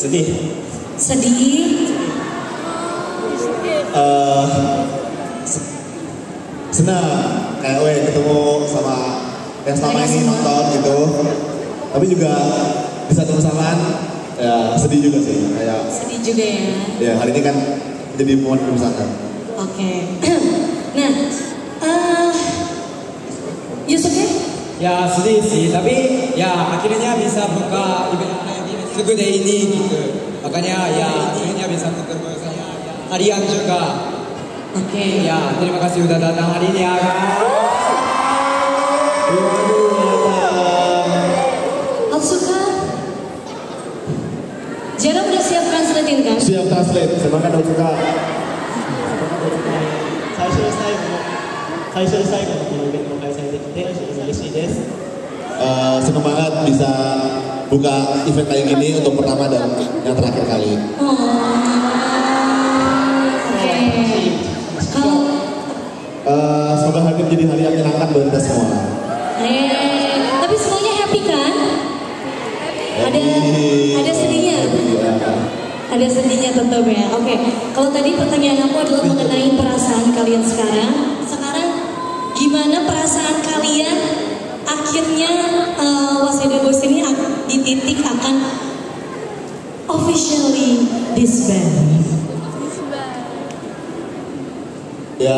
Sedih. Sedih. Senang kayak ketemu sama yang selama ini nonton gitu. Tapi juga di satu bersamaan ya sedih juga sih, kayak Sedih juga ya. ya hari ini kan jadi momen berkesan. Oke. Nah, Yusuf ya? Ya sedih sih, tapi ya akhirnya bisa buka event segede ini gitu. Makanya ya akhirnya bisa ketemu sama kalian juga. Oke. Ya terima kasih udah datang hari ini ya. Otsuka, Jerome udah siap translatein kan? Siap translate, semangat Otsuka. 最初で最後のこのイベントを開催できて嬉しいです。Senang banget bisa buka event kayak gini untuk pertama dan yang terakhir kali. Oh, oke. Kalau Semoga hari ini jadi hari yang menyenangkan buat kita semua. tapi semuanya happy kan? Ada sedihnya. Ada sedihnya tetap ya. Oke. Kalau tadi pertanyaan aku adalah mengenai perasaan kalian sekarang. Sekarang gimana perasaan kalian akhirnya Waseda Boys ini di titik akan officially disband? Ya,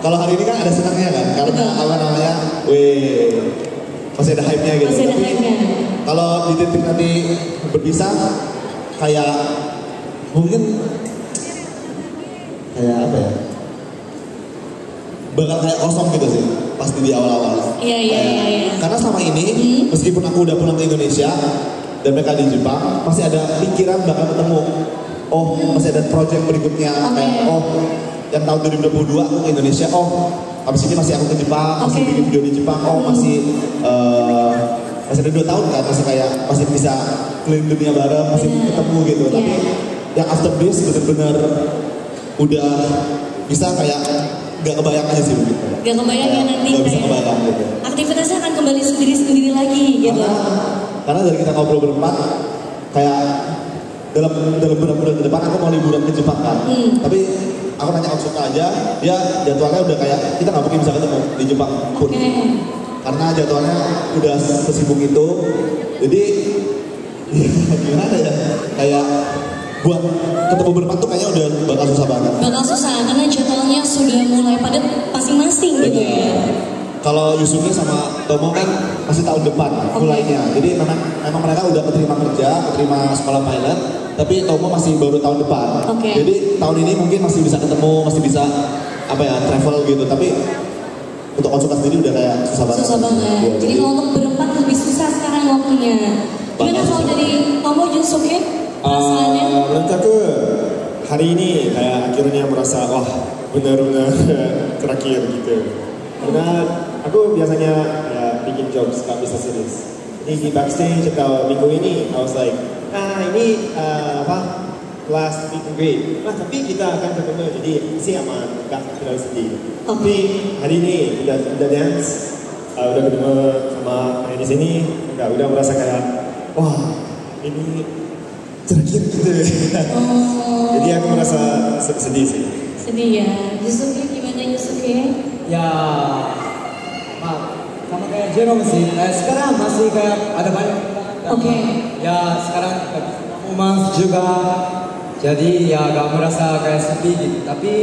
kalau hari ini kan ada senangnya kan, karena apa namanya, masih ada hype-nya gitu. Masih ada Tapi hype-nya. kalau di titik nanti berpisah, kayak mungkin kayak apa ya? Bakal kayak kosong gitu sih, pasti di awal-awal. Iya. Karena selama ini, meskipun aku udah pulang ke Indonesia dan mereka di Jepang, masih ada pikiran bakal ketemu. Oh, masih ada project berikutnya. Kayak, yang tahun 2022 aku ke Indonesia. Oh, habis ini masih aku ke Jepang, masih bikin video di Jepang. Oh, masih ada 2 tahun kan, masih bisa keliling dunia bareng, masih ketemu gitu. Tapi yang after this benar-benar udah bisa kayak gak kebayang aja sih begitu. Gak kebayang ya nanti gak bisa kebayang gitu. aktivitasnya akan kembali sendiri-sendiri lagi gitu. Karena dari kita ngobrol berempat, kayak dalam beberapa bulan ke depan aku mau liburan ke Jepang kan. Tapi aku nanya Otsuka aja, dia jadwalnya udah kayak kita nggak mungkin bisa ketemu di Jepang pun. Karena jadwalnya udah sesibuk itu. Jadi gimana ya? Kayak buat ketemu berempat tuh kayaknya udah bakal susah banget. Bakal susah karena jadwalnya sudah mulai padat masing-masing gitu ya. Kalau Yusuke sama Tomo kan masih tahun depan mulainya. Jadi memang mereka udah keterima kerja, keterima sekolah pilot, tapi Tomo masih baru tahun depan. Jadi tahun ini mungkin masih bisa ketemu, masih bisa travel gitu. Tapi untuk Otsuka sendiri udah kayak susah banget. Susah banget. Jadi kalau untuk berempat lebih susah sekarang waktunya. Gimana kalau dari Tomo Yusuke perasaannya? Menurut aku hari ini kayak akhirnya merasa wah benar-benar terakhir gitu. Karena aku biasanya bikin jokes gak bisa serius. Jadi di backstage atau minggu ini, I was like, ini last meet and greet. Tapi kita akan ketemu, jadi sih aman, gak terlalu sedih. Tapi hari ini udah dance, udah ketemu sama di sini, udah merasa kayak, wah ini terakhir gitu. Jadi aku merasa sedih sih. Sedih ya. Yusuke gimana Yusuke? Ya, sama kayak Jerome sih. Sekarang masih kayak ada banyak. Ya sekarang performance juga. Jadi ya gak merasa kayak sedih gitu. Tapi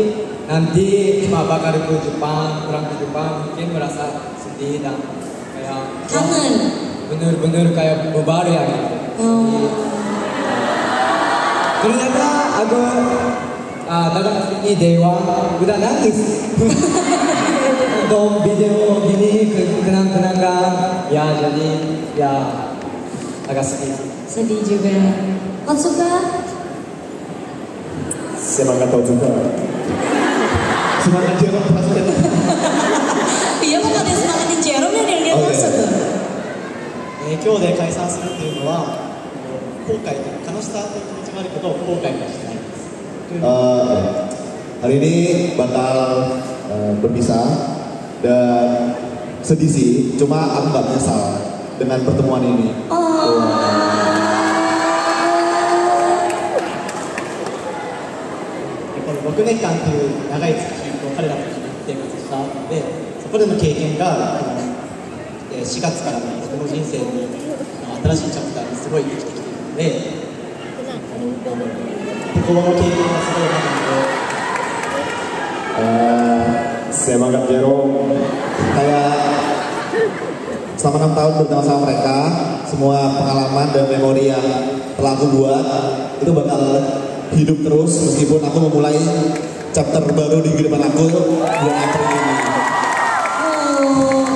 nanti bakal ke Jepang, pulang ke Jepang mungkin merasa sedih dan kayak kangen. Bener-bener kayak baru ya gitu. Ternyata aku datang ke sini Dewa udah nangis. Untuk video gini kenang-kenangan ya jadi ya agak sedih juga. Otsuka? Semangat Otsuka. Semangat Jerome rasanya. Iya kok ada semangatin Jerome ya dari dia maksud tuh. 今日で解散するっていうのは後悔と楽しさという気持ちもあるけど後悔もしないです。Hari ini bakal berpisah dan sedih sih, cuma aku gak menyesal dengan pertemuan ini. この6年間という長い月日を彼らと一緒に生活したので、そこでの経験が4月からの僕の人生に新しいチャプターにすごい生きてきているので、この経験がすごいSemangat Jerome. Kayak selama 6 tahun bersama mereka, semua pengalaman dan memori yang telah aku buat itu bakal hidup terus meskipun aku memulai chapter baru di kehidupan aku bulan April ini. Oh,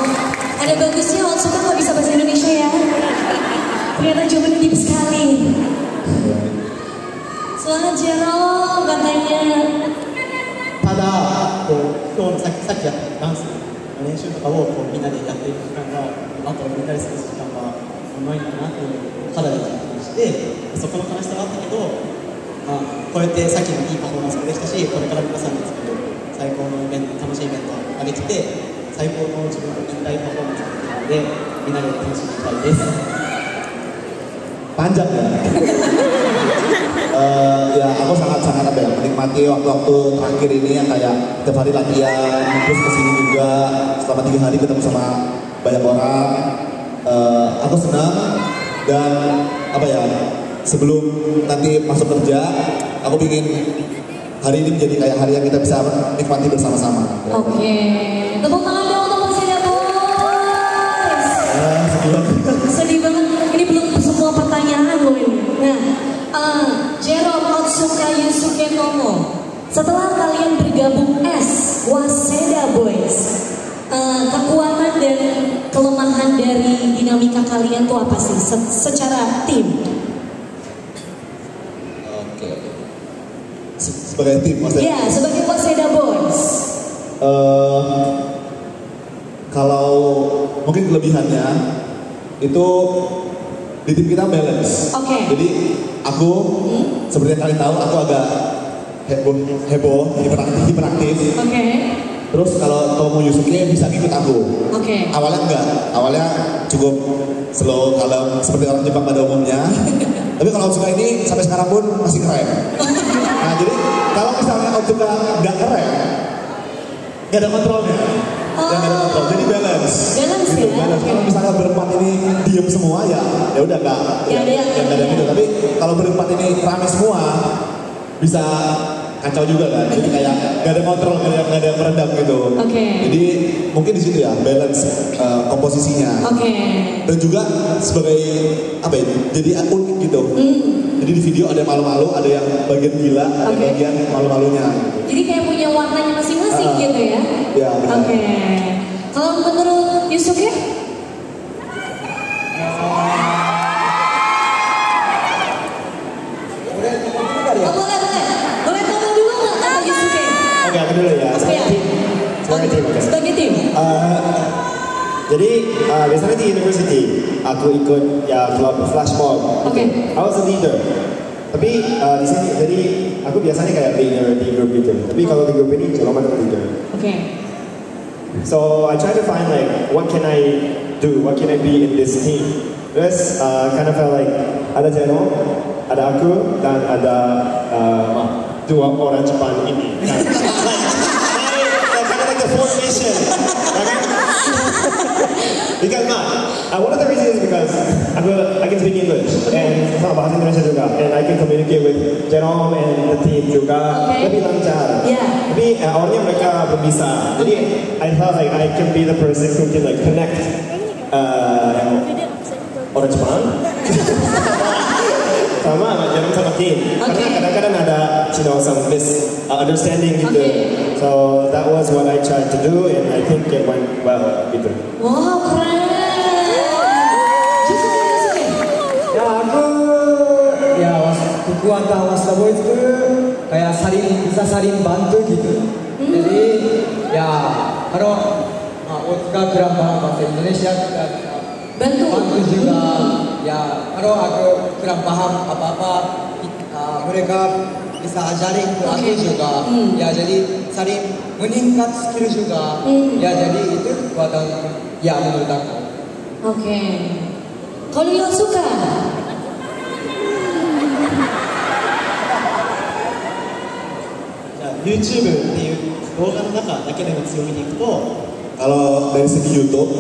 ada bagusnya Otsuka nggak bisa bahasa Indonesia ya. Ternyata jawabannya deep sekali. Selamat Jerome katanya. ただ今日のさっきやったダンスの練習とかをみんなでやっていく時間があとみんなで過ごす時間がないんだなというのを肌で実感して、そこの悲しさがあったけど、こうやってさっきのいいパフォーマンスもできたし、これから皆さんで作る最高のイベント、楽しいイベントができて、最高の自分の引退パフォーマンスができるので、みんなで楽しんでいきたいです。Panjang ya. Ya aku sangat-sangat menikmati waktu-waktu terakhir ini yang kayak tiap hari latihan, terus kesini juga selama 3 hari ketemu sama banyak orang. Aku senang dan sebelum nanti masuk kerja, aku ingin hari ini menjadi kayak hari yang kita bisa nikmati bersama-sama. Oke, tepuk tangan dong untuk Perseda Boys. Sedih banget, ini belum semua pertanyaan loh ini. Nah, Jerome, Otsuka, Yusuke, Tomo, setelah kalian bergabung Waseda Boys, kekuatan dan kelemahan dari dinamika kalian tuh apa sih secara tim? Oke. Sebagai tim maksudnya? Iya, sebagai Waseda Boys. Kalau mungkin kelebihannya itu di tim kita balance. Oke. Jadi aku seperti yang kalian tahu aku agak heboh, hiperaktif. Oke. Terus kalau Tomo Yusuke bisa ngikut aku. Oke. Awalnya enggak, awalnya cukup slow, kalem seperti orang Jepang pada umumnya. Tapi kalau Otsuka ini sampai sekarang pun masih keren. Nah jadi kalau misalnya Otsuka nggak keren, nggak ada kontrolnya. Yang ada kontrol, jadi balance. Balance gitu, ya. Balance. Kalau misalnya berempat ini diem semua ya udah nggak ada gitu. Tapi kalau berempat ini rame semua bisa kacau juga kan. Jadi kayak nggak ada kontrol, nggak ada yang meredam gitu. Jadi mungkin di situ ya balance komposisinya. Dan juga sebagai jadi unik gitu. Jadi di video ada yang malu-malu, ada yang bagian gila, ada bagian malu-malunya. Jadi kayak punya warnanya masing-masing gitu ya? Ya, benar. Kalau menurut Yusuke? Boleh ngomong dulu nggak Kak Yusuke? Oke, aku dulu ya. Sebagai tim. Jadi biasanya di university aku ikut ya klub flash mob. I was a leader. Tapi di sini jadi aku biasanya kayak leader di grup itu. Tapi kalau di grup ini Jerome adalah leader. So I try to find like what can I do, what can I be in this team. Terus kind of felt like ada Jerome, ada aku dan ada dua orang Jepang ini. Kind of like the formation. Because one of the reasons is because I can speak English and sama bahasa Indonesia juga, and I can communicate with Jerome and the team juga lebih lancar. Tapi awalnya mereka berbisa, jadi I felt like I can be the person who can like connect orang Jepang sama Jerome sama tim. Karena kadang-kadang ada some misunderstanding gitu. So that was what I tried to do, and I think it went well gitu. Wow, keren. Ya aku kekuatan Waseda Boys itu kayak bisa saling bantu gitu. Jadi ya kalau Otsuka kurang paham bahasa Indonesia kita bantu juga. Ya kalau aku kurang paham apa-apa mereka bisa ajarin ke aku juga. Ya jadi saling meningkat skill juga. Ya jadi itu kekuatan ya menurut aku. Kalau Yusuke? YouTube っていう動画の中だけでも強みにいくと、 Kalau dari segi YouTube,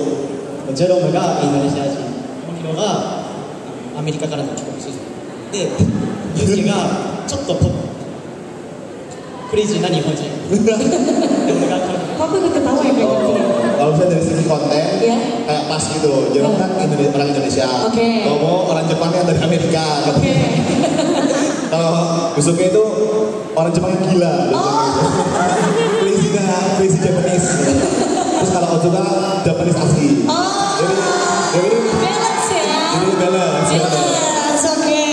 ジェロムがインドネシア人、モニロがアメリカからの帰国子女で、ユースケがちょっとクレイジーな日本人。で俺が韓国。 Kok aku ikut ketawa ya kayak gitu ya? kalau misalnya dari segi konten, Iya. kayak pas gitu. Jerome kan orang Indonesia, Oke. Tomo orang Jepang yang dari Amerika. Oke. Kalau Yusuke itu orang Jepang yang gila. Crazy Japanese. Terus kalau Otsuka Japanese asli. Jadi Balance ya. Jadi balance. Balance, oke.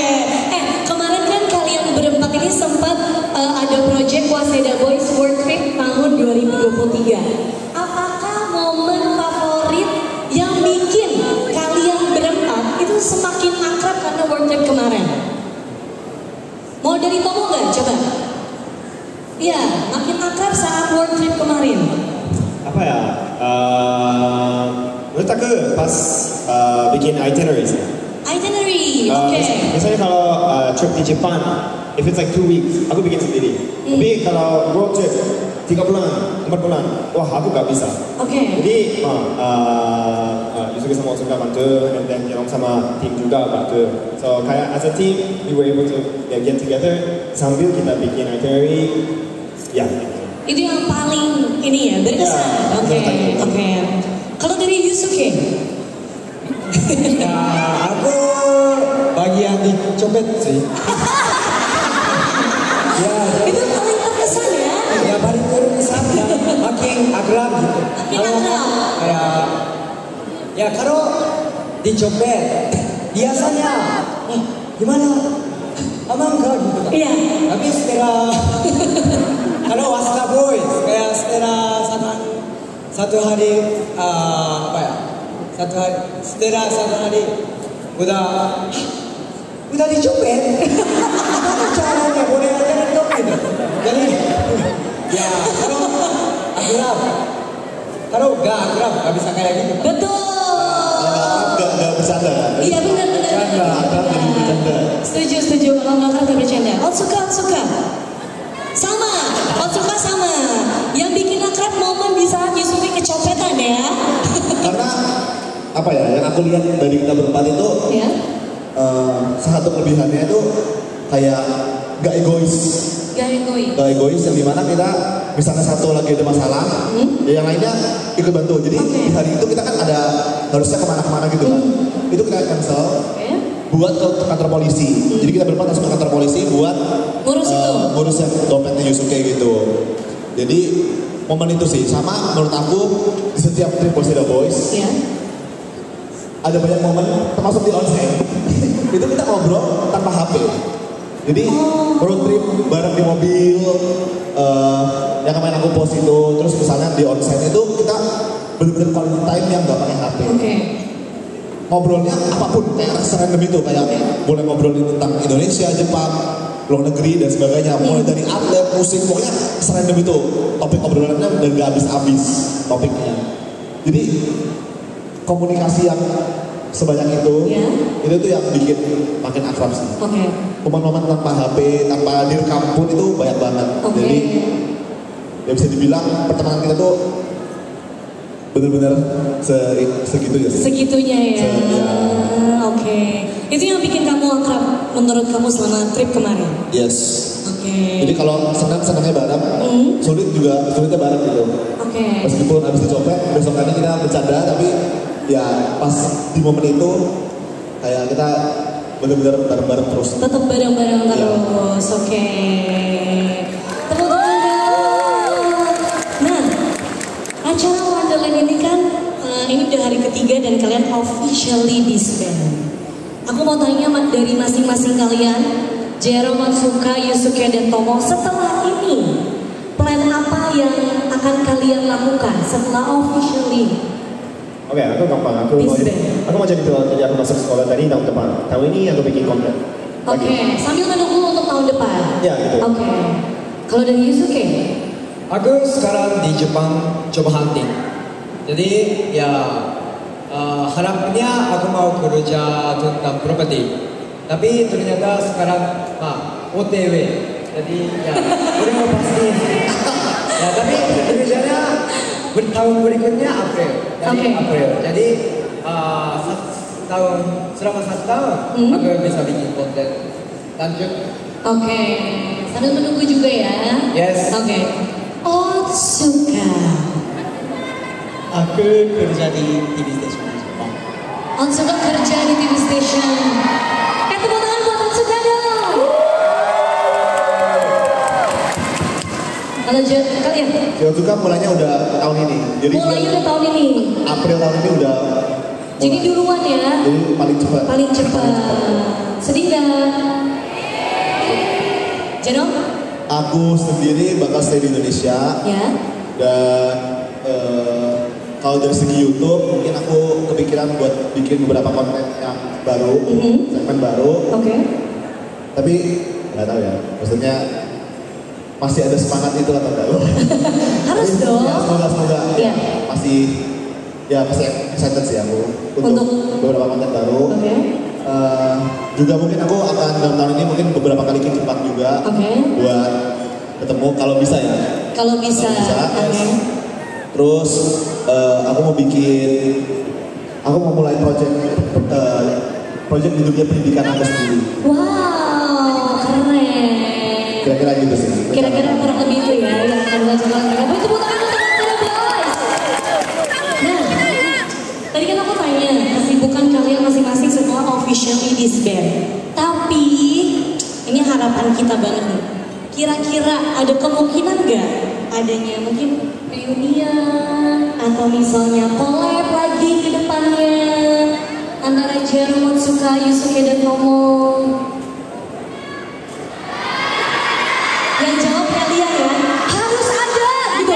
Kemarin kan kalian berempat ini sempat ada project Waseda Boys World Trip tahun 2023. Apakah momen favorit yang bikin kalian berempat itu semakin akrab karena World Trip kemarin? Mau dari Tomo nggak? Coba. Iya, makin akrab saat World Trip kemarin. Apa ya? Menurut aku pas bikin itineraries. Itinerary, oke. Misalnya kalau trip di Jepang, if it's like 2 weeks, aku bikin sendiri. Tapi kalau road trip 3 bulan, 4 bulan, wah aku gak bisa. Oke. Jadi Yusuke sama Otsuka bantu, and then Jerome sama tim juga bantu. So kayak as a team, we were able to get together sambil kita bikin itinerary. Ya. Itu yang paling ini ya, berkesan. Ya, Oke, berkesan. oke. Kalau dari Yusuke, Ya, aku bagian dicopet sih. Ya, itu paling terkesan ya. ya paling berkesan ya, makin akrab gitu. Makin akrab. Kayak, ya kalau dicopet, biasanya, gimana? Aman gak gitu kan? Iya. Tapi setelah, kalau Waseda Boys, kayak setelah satu hari, apa ya? Setelah satu hari udah dicopet. Gimana caranya boleh aja dong gitu. Jadi ya kalau gak akrab gak bisa kayak gitu. Betul. Gak bercanda. Iya benar. Akrab jadi bercanda. Setuju. Kalau nggak akrab nggak bercanda. Otsuka. Sama. Otsuka sama. Yang bikin akrab momen di saat Yusuke kecopetan ya. Karena apa ya, yang aku lihat dari kita berempat itu, Ya. satu kelebihannya itu kayak gak egois. Gak Egois yang dimana kita misalnya satu lagi ada masalah, ya yang lainnya ikut bantu. Jadi Oke. di hari itu kita kan ada harusnya kemana-kemana gitu kan. Itu kita cancel buat ke kantor polisi. Jadi kita berempat langsung ke kantor polisi buat ngurus yang dompetnya Yusuke gitu. Jadi momen itu sih sama menurut aku di setiap trip Waseda Boys. Ya. Ada banyak momen termasuk di onsen itu kita ngobrol tanpa HP. Jadi road trip bareng di mobil, yang kemarin aku post itu, terus misalnya di onsen itu kita benar-benar quality time yang nggak pakai HP. Oke. Ngobrolnya apapun kayak serandom itu, kayak boleh ngobrolin tentang Indonesia, Jepang, luar negeri dan sebagainya, mulai dari atlet, musik, pokoknya serandom itu topik obrolannya dan nggak habis-habis topiknya. Jadi komunikasi yang sebanyak itu, itu tuh yang bikin makin akrab sih. Oke. Momen-momen tanpa HP, tanpa direkam pun itu banyak banget. Oke. Jadi ya bisa dibilang pertemanan kita tuh benar-benar segitu ya. Segitunya ya. Oke. Itu yang bikin kamu akrab menurut kamu selama trip kemarin? Yes. Oke. Jadi kalau senangnya bareng, sulitnya bareng gitu. Oke. Meskipun habis dicopet, besokannya kita bercanda, tapi ya pas di momen itu kayak kita benar-benar bareng-bareng terus. Tetap bareng-bareng terus. Oke. Tepuk tangan. Nah, acara Wonderland ini kan ini udah hari ketiga dan kalian officially disband. Aku mau tanya dari masing-masing kalian, Jerome, Otsuka, Yusuke, dan Tomo, setelah ini plan apa yang akan kalian lakukan setelah officially? Oke, aku gampang. Aku mau jadi pilot, jadi aku masuk sekolah dari tahun depan. Tahun ini aku bikin konten. Oke, sambil menunggu untuk tahun depan. Ya, gitu. Oke. Kalau dari Yusuke? Aku sekarang di Jepang coba hunting. Jadi ya harapnya aku mau kerja tentang properti. Tapi ternyata sekarang OTW Jadi ya udah pasti. Ya tapi Indonesianya tahun berikutnya April. Jadi April. Jadi selama 1 tahun aku bisa bikin konten lanjut. Oke, sambil menunggu juga ya. Yes. Oke. Otsuka. Aku kerja di TV station di Jepang. Otsuka kerja di TV station. Tepuk tangan buat Otsuka dong. Kalau kalian? Otsuka mulainya udah tahun ini. Jadi mulainya udah tahun ini. April tahun ini udah. Jadi duluan ya. Jadi paling cepat. Paling cepat. Sedih nggak? Jeno? Aku sendiri bakal stay di Indonesia. Ya. Dan kalau dari segi YouTube, mungkin aku kepikiran buat bikin beberapa konten yang baru, segmen baru. Oke. Tapi nggak tahu ya, maksudnya masih ada semangat itu atau enggak? Harus dong. Ya, semoga Iya. masih excited sih aku untuk beberapa konten baru. Oke. Juga mungkin aku akan dalam tahun ini mungkin beberapa kali ke Jepang juga buat ketemu kalau bisa ya. Kalau bisa. Yes. Terus aku mau mulai project di dunia pendidikan aku sendiri. Wow, keren. Kira-kira gitu sih. Kira-kira kurang lebih itu ya yang akan dilakukan mereka. Boleh tepuk tangan untuk boys. Nah, tadi kan aku tanya kesibukan kalian masing-masing semua officially disband. Tapi ini harapan kita banget nih. Kira-kira ada kemungkinan nggak adanya mungkin reunian atau misalnya collab lagi ke depannya antara Jero, Otsuka, Yusuke dan Tomo? Yang jawab kalian ya, harus ada gitu.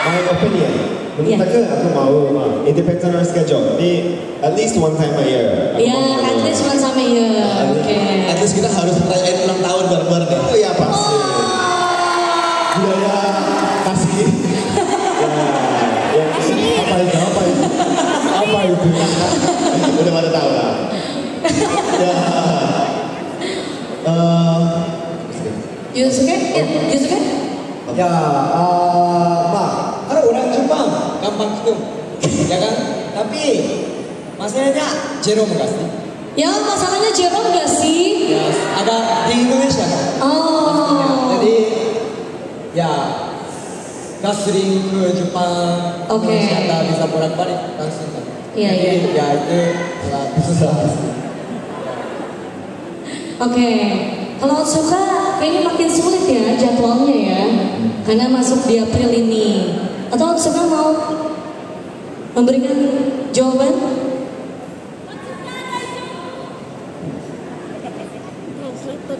My opinion, menurut aku mau independent schedule. Jadi at least one time a year. Ya, at least one time a year. Oke. At least kita harus merayain ulang tahun bareng-bareng ya. Oh iya pasti. Budaya kasih. Apa itu? Udah pada tahu lah. Ya. Yusuke? Yusuke? Ya, karena orang Jepang gampang ketemu, ya kan? Tapi masalahnya Jero enggak sih? Ya, masalahnya Jero enggak sih? Ya, ada di Indonesia kan? Oh. Jadi ya nggak sering ke Jepang, Indonesia nggak bisa bolak-balik langsung kan? Iya. Ya itu susah. Oke. Kalau Otsuka kayaknya makin sulit ya jadwalnya ya, karena masuk di April ini. Atau Otsuka mau memberikan jawaban?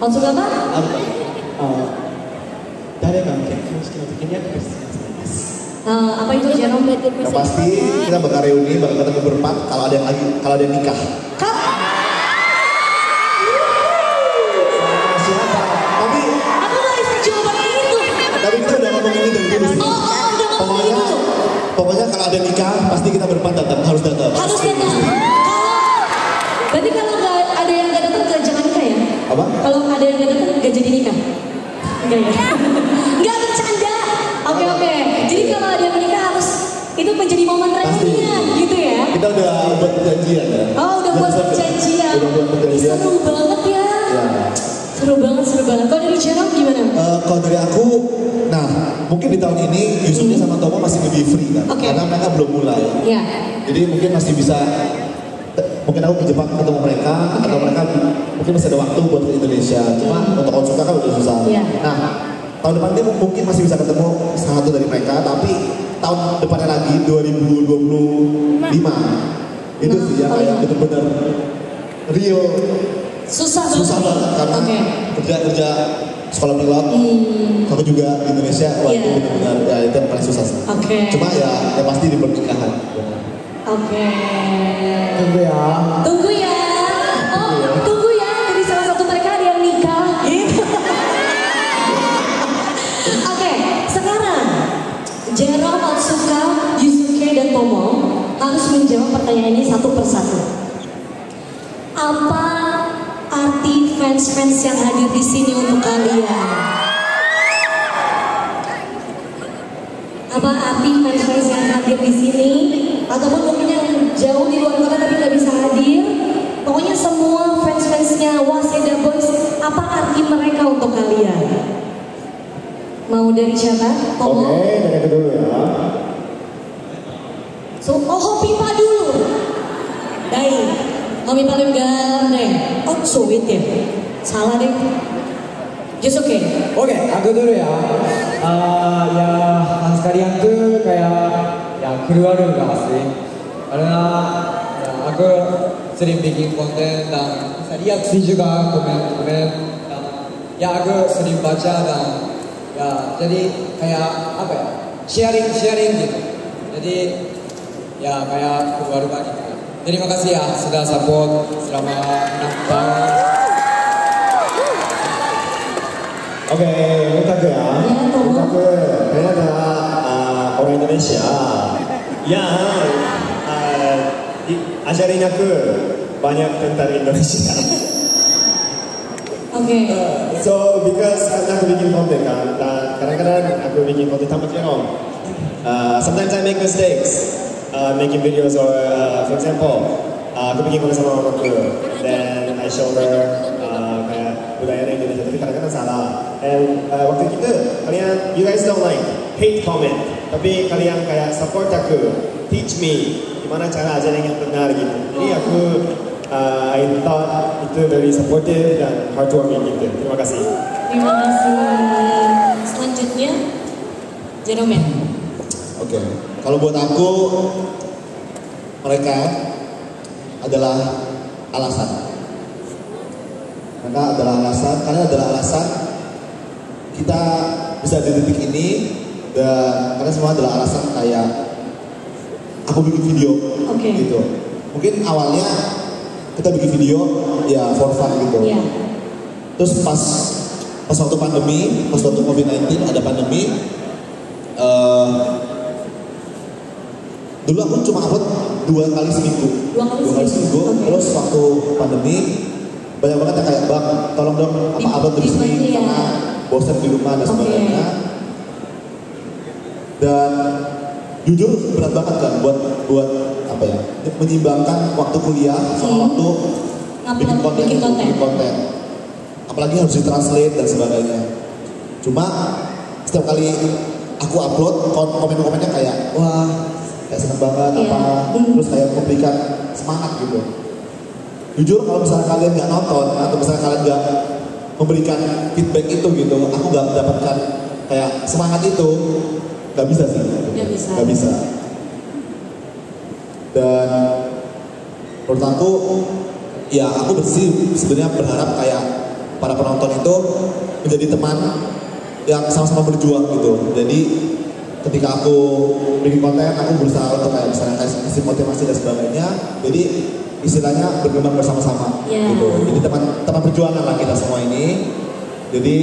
Otsuka apa? 誰かの結婚式の時には確実に集まります。 Apa itu Jero? Yang pasti kita bakal reuni, bakal ketemu berempat kalau ada yang nikah. Kak? Siapa? Tapi Aku nggak bisa jawaban itu. kita udah ngomongin itu dulu sih. Udah ngomongin itu. Pokoknya kalau ada nikah pasti kita berempat harus datang. Harus datang. Berarti kalau nggak ada yang nggak datang jangan nikah ya? Apa? Kalau ada yang nggak datang nggak jadi nikah? Enggak ya? Nggak bercanda. Oke. Jadi kalau ada yang menikah harus itu menjadi momen reunian gitu ya? Kita udah buat perjanjian ya. Oh udah buat perjanjian. Udah buat perjanjian. Seru banget ya. Ya. Seru banget. Kalau dari Jero gimana? Kalau dari aku, nah mungkin di tahun ini Yusuke sama Tomo masih lebih free kan, karena mereka belum mulai. Ya. Jadi mungkin masih bisa, mungkin aku ke Jepang ketemu mereka, atau mereka mungkin masih ada waktu buat ke Indonesia. Cuma untuk Otsuka kan udah susah. Ya. Nah tahun depan ini mungkin masih bisa ketemu salah satu dari mereka, tapi tahun depannya lagi 2025 itu sih yang kayak bener-bener real. Susah banget karena kerja sekolah pilot. Aku juga di Indonesia waktu benar-benar ya itu yang paling susah sih. Cuma ya pasti di pernikahan. Tunggu ya. Tunggu ya. Tunggu ya. Jadi salah satu mereka ada yang nikah. Gitu. Sekarang Jero, Otsuka, Yusuke dan Tomo harus menjawab pertanyaan ini satu persatu. Apa arti fans-fans yang hadir di sini untuk kalian? Apa arti fans-fans yang hadir di sini? Ataupun mungkin yang jauh di luar kota tapi nggak bisa hadir? Pokoknya semua fans-fansnya Waseda Boys, apa arti mereka untuk kalian? Mau dari siapa? Oke, dari aku dulu ya. So, Pipa dulu. Baik, Homi paling galam deh. Oh, sweet ya. Salah deh. Just okay. Oke, aku dulu ya. Ya, sekalian tuh kayak ya keluarga sih. Karena ya, aku sering bikin konten dan bisa reaksi juga komen-komen. Ya, aku sering baca dan ya jadi kayak apa ya? Sharing gitu. Jadi ya kayak keluarga gitu. Terima kasih ya sudah support selama 6 tahun. Oke, untuk aku ya. Untuk aku, kayaknya ada orang Indonesia yang ajarin aku banyak tentang Indonesia. Oke. So, because karena aku bikin konten kan, dan kadang-kadang aku bikin konten tamat sometimes I make mistakes. Making videos or for example aku bikin konten sama mamaku then I show her kayak budaya Indonesia tapi kadang-kadang salah and waktu itu kalian you guys don't like hate comment tapi kalian kayak support aku teach me gimana cara ajarin yang benar gitu jadi aku I thought itu very supportive dan heartwarming gitu terima kasih. Terima kasih. Selanjutnya Jerome. Oke, kalau buat aku mereka adalah alasan. Mereka adalah alasan, kalian adalah alasan kita bisa di titik ini dan kalian semua adalah alasan kayak aku bikin video, gitu. Mungkin awalnya kita bikin video ya for fun gitu. Yeah. Terus pas waktu pandemi, pas waktu COVID-19 ada pandemi. Dulu aku cuma upload 2 kali seminggu. 2 kali seminggu. Okay. Terus waktu pandemi banyak banget yang kayak bang, tolong dong upload lebih sering karena bosan di rumah dan sebagainya. Dan jujur berat banget kan buat apa ya? Menyimbangkan waktu kuliah sama waktu bikin konten. Apalagi harus ditranslate dan sebagainya. Cuma setiap kali aku upload komen-komennya kayak wah kayak seneng banget terus kayak memberikan semangat gitu. Jujur kalau misalnya kalian nggak nonton atau misalnya kalian nggak memberikan feedback itu gitu, aku nggak mendapatkan kayak semangat itu, nggak bisa sih. Nggak bisa. Dan menurut aku, ya aku bersih sebenarnya berharap kayak para penonton itu menjadi teman yang sama-sama berjuang gitu. Jadi ketika aku bikin konten, aku berusaha untuk kayak misalnya kasih motivasi dan sebagainya. Jadi istilahnya berkembang bersama-sama gitu. Jadi teman perjuangan lah kita semua ini. Jadi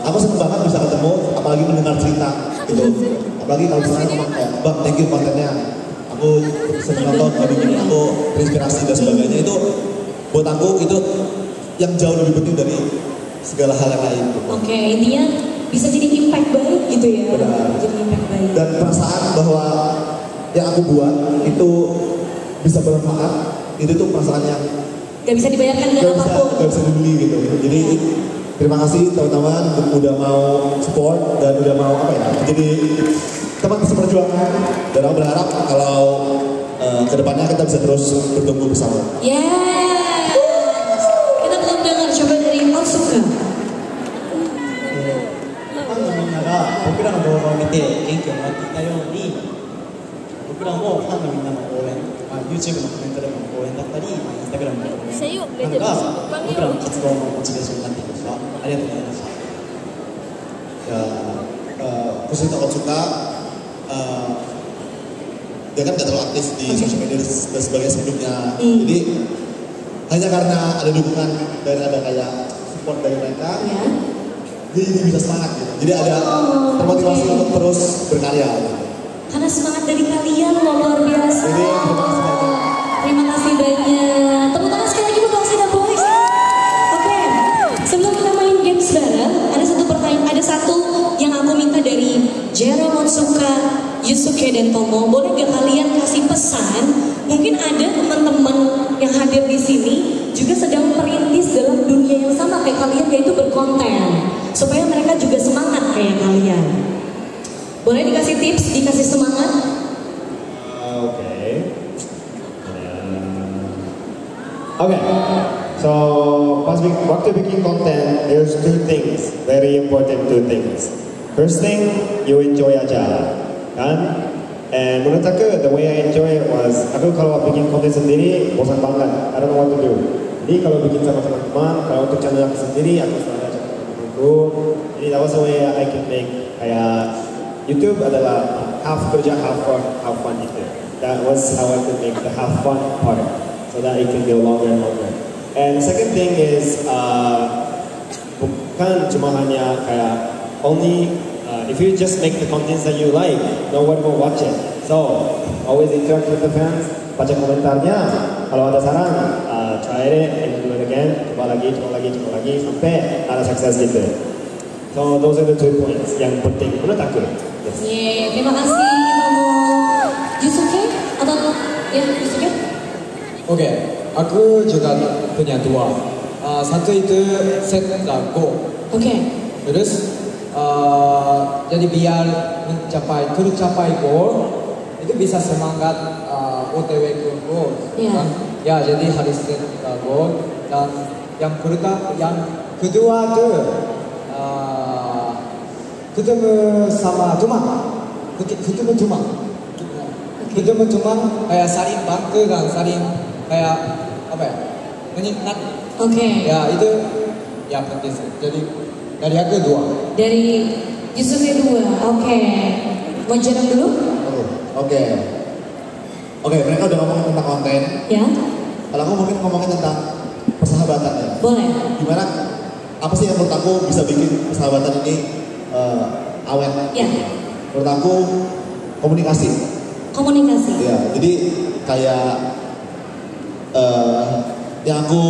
aku senang banget bisa ketemu, apalagi mendengar cerita gitu. Apalagi kalau misalnya ngomong kayak bang, thank you kontennya. Aku sering nonton, bikin aku terinspirasi dan sebagainya. Itu buat aku itu yang jauh lebih penting dari segala hal yang lain. Oke, intinya bisa jadi impact baik gitu ya. Benar. Jadi impact baik. Dan perasaan bahwa yang aku buat itu bisa bermanfaat, itu tuh perasaan yang gak bisa dibayarkan dengan apapun. Gak bisa dibeli gitu. Jadi terima kasih teman-teman udah mau support dan udah mau apa ya, jadi teman seperjuangan. Dan aku berharap kalau kedepannya kita bisa terus bertumbuh bersama. Yes. Kita belum dengar, coba dari Otsuka. ファンのみんなが僕らの動画を見て元気をもらっていたように僕らもファンのみんなの応援、YouTube のコメントでの応援だったり、Instagram の応援などが僕らの活動のモチベーションになっていました。ありがとうございました。 Khusus untuk Otsuka, dia kan gak terlalu aktif di sosial media dan sebagainya sebelumnya. Jadi hanya karena ada dukungan dan ada kayak support dari mereka, jadi bisa semangat gitu. Jadi ada termotivasi untuk terus berkarya. Gitu. Karena semangat dari kalian luar biasa. Jadi terima kasih banyak. Terima kasih banyak. Tepuk tangan sekali lagi buat Waseda Boys. dan Tomo, boleh gak kalian kasih pesan? Mungkin ada teman-teman yang hadir di sini juga sedang merintis dalam dunia yang sama kayak kalian, yaitu berkonten, supaya mereka juga semangat kayak kalian. Boleh dikasih tips, dikasih semangat? Okay, so waktu bikin konten, there's two things, very important two things. First thing, you enjoy aja, kan? And menurut aku, the way I enjoy it was, aku kalau bikin konten sendiri, bosan banget, I don't know what to do. Jadi kalau bikin sama teman-teman, kalau untuk channel aku sendiri, aku selalu ajak teman-temanku. Jadi that was the way I can make, kayak YouTube adalah half kerja, half fun gitu. That was how I could make the half fun part, so that it can go longer and longer. And second thing is, bukan cuma hanya kayak only if you just make the contents that you like, no one will watch it. So always interact with the fans, baca komentarnya. Kalau ada saran, try it and do it again, coba lagi, sampai ada sukses gitu. So those are the 2 points yang penting menurut aku. Yes. Yeah, terima kasih Tomo. Yusuke atau ya Yusuke? Oke, aku juga punya 2. Satu itu set goal. Oke. Terus jadi biar tercapai goal itu bisa semangat OTW ke goal. Yeah. Ya, jadi harus set goal. Dan yang kedua tuh ketemu sama teman, kayak saling bantu kan, saling kayak apa ya, mengingat. Oke. Ya itu ya penting. Jadi dari aku 2. Dari Yusuke 2. Oke. Mau Jerome dulu? Oke, mereka udah ngomongin tentang konten. Ya. Kalau aku mungkin ngomongin tentang persahabatan ya. Boleh. Gimana? Apa sih yang menurut aku bisa bikin persahabatan ini awet? Ya. Menurut aku komunikasi. Ya, jadi kayak yang aku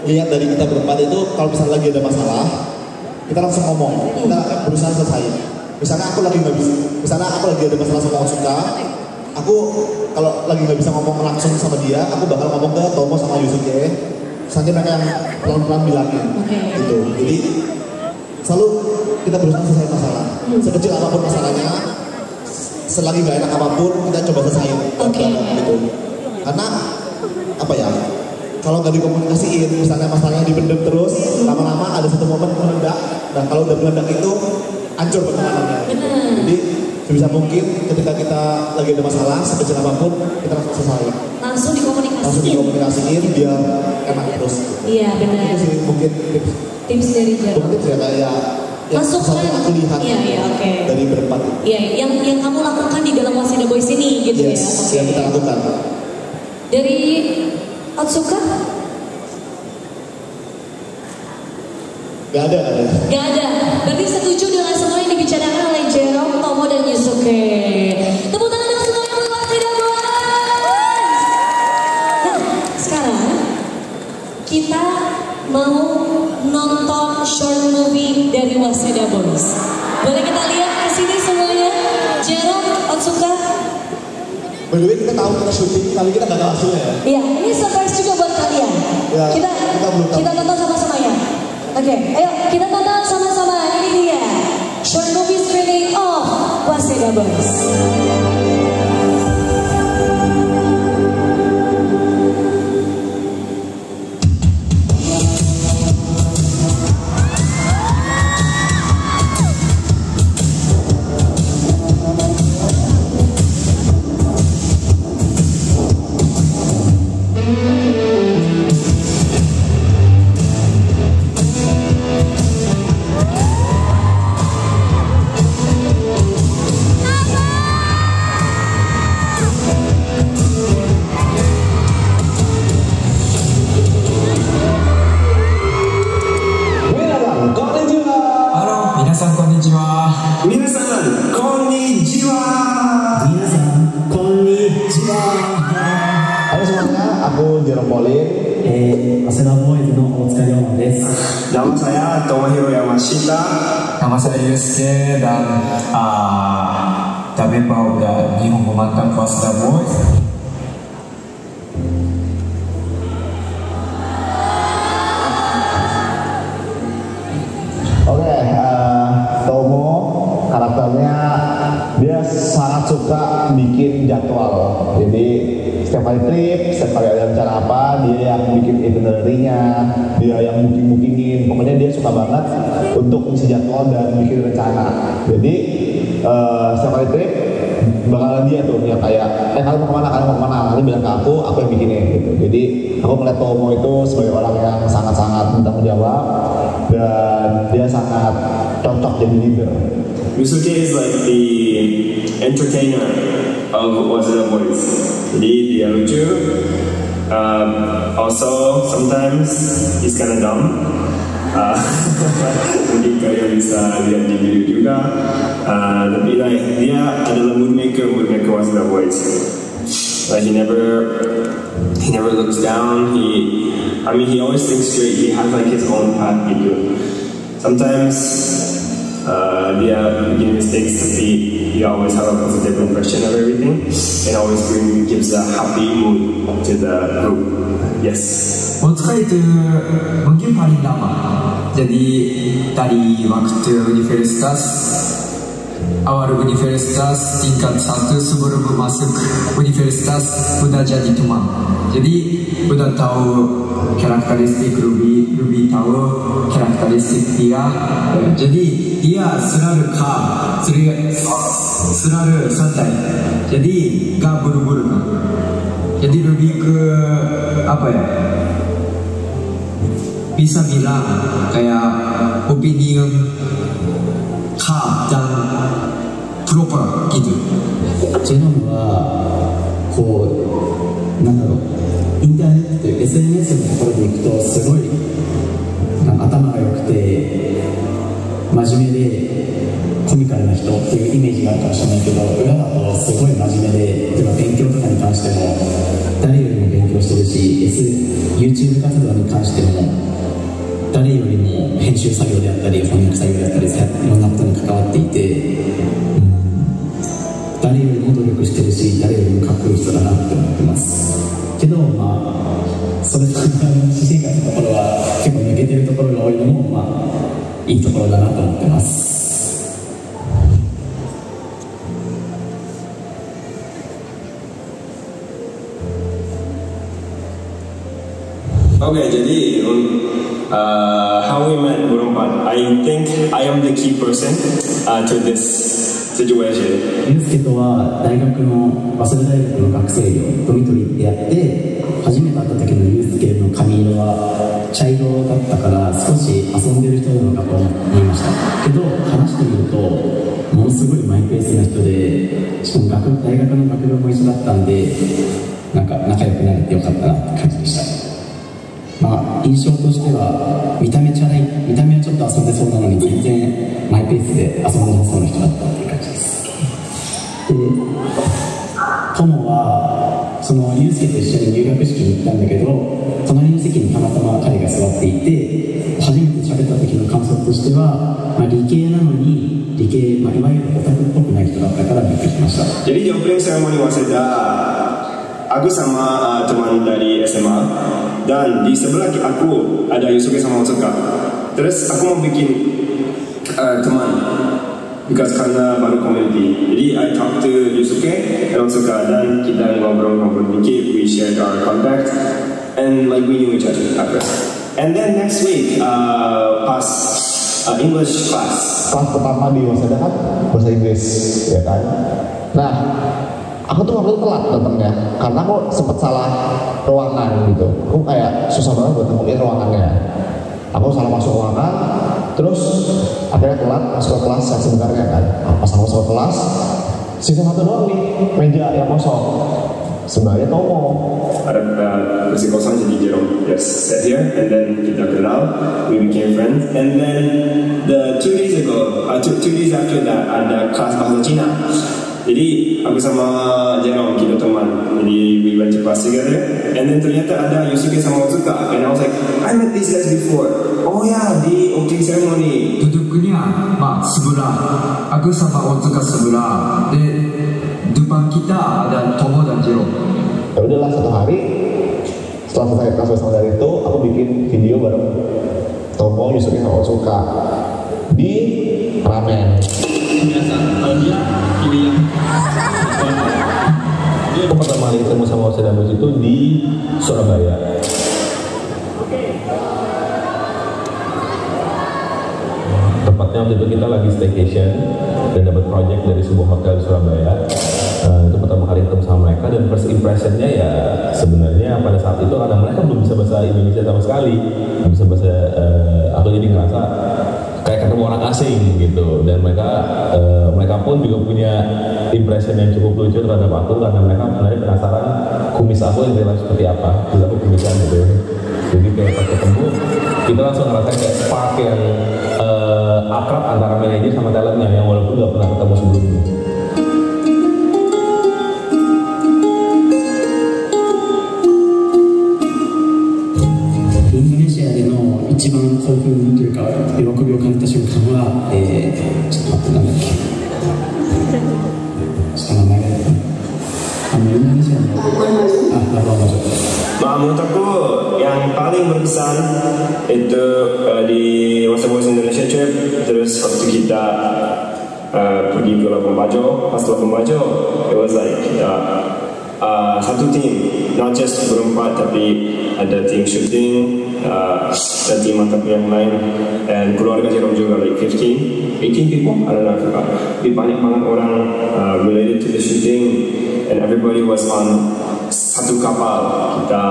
lihat dari kita berempat itu, kalau misalnya lagi ada masalah, kita langsung ngomong, kita akan berusaha selesai. Misalnya aku lagi ada masalah sama Otsuka, aku kalau lagi nggak bisa ngomong langsung sama dia, aku bakal ngomong ke Tomo sama Yusuke. Nanti mereka yang pelan-pelan bilangin, gitu. Jadi selalu kita berusaha selesai masalah, sekecil apapun masalahnya, selagi nggak enak apapun kita coba selesaiin, gitu. Karena apa ya? Kalau nggak dikomunikasiin, misalnya masalahnya dipendam terus, lama-lama ada satu momen meledak. Nah kalau udah meledak itu hancur pertemanannya. Jadi sebisa mungkin ketika kita lagi ada masalah sekecil apapun kita langsung selesai. Langsung dikomunikasiin biar enak terus. Iya benar. Itu sih mungkin tips dari Jerome. Tips ya kayak masukkan. Aku lihat dari berempat. Iya, yang kamu lakukan di dalam Waseda Boys ini gitu ya. Yang kita lakukan. Dari Otsuka? Gak ada. Berarti setuju dengan semua yang dibicarakan oleh Jerome, Tomo, dan Yusuke. Tepuk tangan untuk semuanya buat Waseda Boys. Nah, sekarang kita mau nonton short movie dari Waseda Boys. Boleh kita lihat ke sini semuanya? Jerome, Otsuka. By the way, kita tahu kita syuting, tapi kita gak hasilnya ya. Iya, ini surprise juga buat kalian. Ya, kita tonton sama-sama ya. Oke, ayo kita tonton sama-sama. Ini dia short movie screening of Waseda Boys. Halo semuanya, aku Jerome Pauline. Waseda Boys no Otsuka Ryoma desu. Nama saya Tomohiro Yamashita. Nama saya Yusuke dan 他メンバーが日本語満タンファースターボーイズ。Tomo karakternya dia sangat suka bikin jadwal. Jadi setiap kali trip, setiap kali ada rencana apa, dia yang bikin itinerary-nya, dia yang booking-bookingin. Pokoknya dia suka banget untuk ngisi jadwal dan bikin rencana. Jadi setiap kali trip bakalan dia tuh yang kayak kalian mau kemana, nanti bilang ke aku yang bikinin gitu. Jadi aku melihat Tomo itu sebagai orang yang sangat-sangat bertanggung jawab dan dia sangat cocok jadi leader. Yusuke is like the entertainer of Wazana Boys. Jadi dia lucu. Also sometimes he's kind of dumb. Mungkin kalian bisa lihat di video juga. Tapi like dia adalah mood maker Wazana Boys. Like he never looks down. He always thinks straight. He has like his own path gitu. Sometimes dia bikin mistakes, tapi dia always have a positive impression of everything and always gives a happy mood to the group. Yes. Otsuka itu mungkin paling lama. Jadi dari waktu universitas, awal universitas tingkat 1 sebelum masuk universitas udah jadi teman. Jadi udah tahu karakteristik lebih tahu karakteristik dia. Jadi dia selalu calm, selalu santai. Jadi gak buru-buru. Jadi lebih ke apa ya? Bisa bilang kayak opinion calm dan proper gitu. ジェノムはこうなんだろうインターネットという SNS のところでいくとすごいなんか頭が良くて真面目でコミカルな人っていうイメージがあるかもしれないけど裏だとすごい真面目で例えば勉強とかに関しても誰よりも勉強してるし YouTube 活動に関しても誰よりも編集作業であったり翻訳作業であったりいろんなことに関わっていて、誰よりも努力してるし誰よりもかっこいい人だなって思ってますけどまあそれと私生活のところは結構抜けてるところが多いのもまあいいところだなと思ってます。Okay, jadi how we met berempat. I think I am the key person to this situation. ユースケとは大学の早稲田大学の学生寮ドミトリーでやって初めて会った時のユースケの髪色は茶色だったから少し遊んでる人なのかと思いましたけど話してみるとものすごいマイペースな人でしかも大学の学部も一緒だったんでなんか仲良くなれてよかったなって感じでした。まあ、印象としては見た目はちょっと遊んでそうなのに全然マイペースで遊んでそうな人だったっていう感じです。でトモはそのユースケと一緒に入学式に行ったんだけど隣の席にたまたま彼が座っていて初めて喋った時の感想としては、まあ、理系なのに理系、まあ、いわゆるオタクっぽくない人だったからびっくりしました。 Jadi di opening ceremony Waseda, aku sama teman dari SMA dan di sebelah aku ada Yusuke sama Otsuka. Terus aku mau bikin teman because karena baru community. Jadi I talk to Yusuke and Otsuka dan kita ngobrol-ngobrol dikit. We shared our contact and like we knew each other at first. And then next week pas English class. Kelas pertama di Waseda kan bahasa Inggris, ya kan? Nah, aku tuh waktu itu telat datangnya karena aku sempet salah ruangan gitu. Aku kayak susah banget buat nemuin ruangannya. Aku salah masuk ruangan, terus akhirnya telat masuk ke kelas yang sebenarnya kan. Pas aku masuk ke kelas, sisa satu doang nih meja yang kosong. Sebenarnya Tomo. Ada kursi kosong jadi Jerome just sat here and then kita kenal, we became friends. And then the 2 days ago, 2 days after that ada kelas bahasa Cina. Jadi aku sama Jerome kita teman. Jadi we went to class together. And then ternyata ada Yusuke sama Otsuka. And I was like, I met these guys before. Oh ya, di opening ceremony. Duduknya, sebelum sebelah. Aku sama Otsuka sebelah. Depan kita ada Tomo dan Jero. Ya udahlah, satu hari setelah selesai kelas bersama dari itu, aku bikin video bareng Tomo, Yusuke, sama Otsuka di ramen. Biasa, kalau dia pilih yang Aku pertama kali ketemu sama Osedamus itu di Surabaya. Tepatnya waktu itu kita lagi staycation dan dapat project dari sebuah hotel di Surabaya. Itu pertama kali ketemu sama mereka, dan first impressionnya ya sebenarnya pada saat itu karena mereka belum bisa bahasa Indonesia sama sekali, belum bisa bahasa, aku jadi ngerasa kayak ketemu orang asing gitu, dan mereka pun juga punya impression yang cukup lucu terhadap aku karena mereka sebenarnya penasaran kumis aku yang jelas seperti apa, dulu aku kumisan gitu. Jadi kayak pas ketemu kita langsung ngerasain kayak spark yang akrab antara manajer sama talentnya yang walaupun gak pernah ketemu sebelumnya.一番興奮というか喜びを感じた瞬間は、ちょっと待って、なんだっけ、ちょっと名前がインドネシアのmenurut aku yang paling berkesan itu di West Indonesia trip, terus waktu kita pergi ke Labuan Bajo. Pas Labuan Bajo, it was like kita satu tim, not just berempat tapi ada tim shooting, dan tim mantap yang lain, dan keluarga Jerome juga like 18 people, I don't know, tapi banyak banget orang related to the shooting, and everybody was on satu kapal. Kita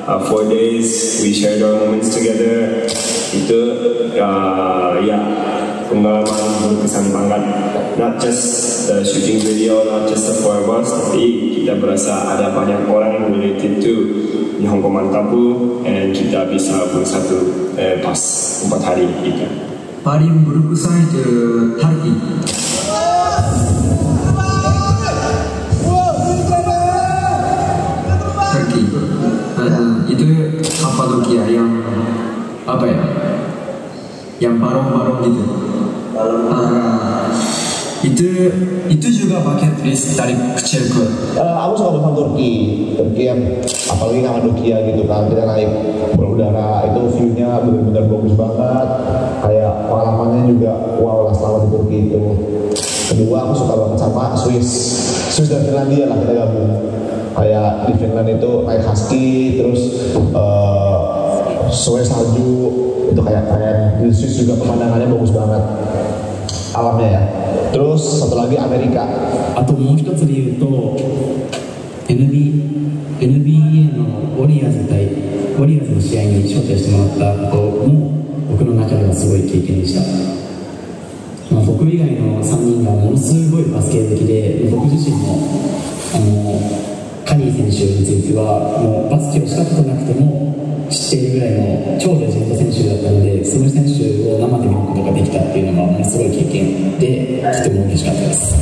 4 days we shared our moments together. Itu ya pengalaman berkesan banget, not just the shooting video, not just the 4 of us, tapi kita berasa ada banyak orang yang related to Nihongo Mantapu, and kita bisa bersatu pas 4 hari itu. Paling berkesan itu Turki. Turki. Itu Kapadokia yang apa ya? Yang barong-barong gitu. Itu juga bucket list dari kecilku. Aku suka banget Turki yang apalagi Kapadokia gitu kan, kita naik berudara, itu view-nya benar-benar bagus banget, kayak pengalamannya juga wow lah selama di Turki itu. Kedua, aku suka banget sama Swiss dan Finlandia lah, kita gabung. Kayak di Finland itu naik husky, terus Swiss salju, itu kayak di Swiss juga pemandangannya bagus banget, alamnya ya. Terus satu lagi Amerika. あともう一つで言うと NBA のウォリアーズの試合に招待してもらったことも僕の中ではすごい経験でした。僕以外の3人がものすごいバスケ好きで、僕自身もカリー選手についてはもうバスケをしたことなくても知っているぐらいの超レジェンド選手だったので、その選手を生で見ることができたっていうのがものすごい経験で、とても嬉しかったです。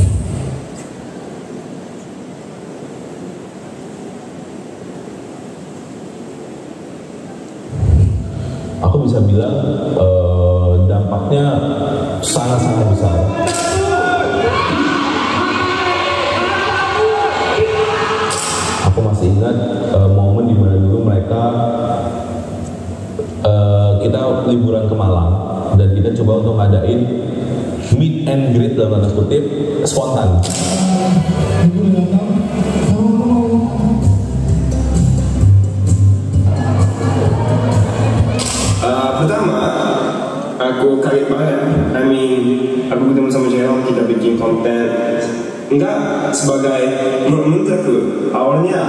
Aku bisa bilang dampaknya sangat-sangat besar. Aku masih ingat momen dimana dulu mereka kita liburan ke Malang dan kita coba untuk ngadain meet and greet dalam tanda kutip spontan. Pertama, aku kaget banget. Aku ketemu sama Jerome, kita bikin konten. Enggak sebagai menurut aku awalnya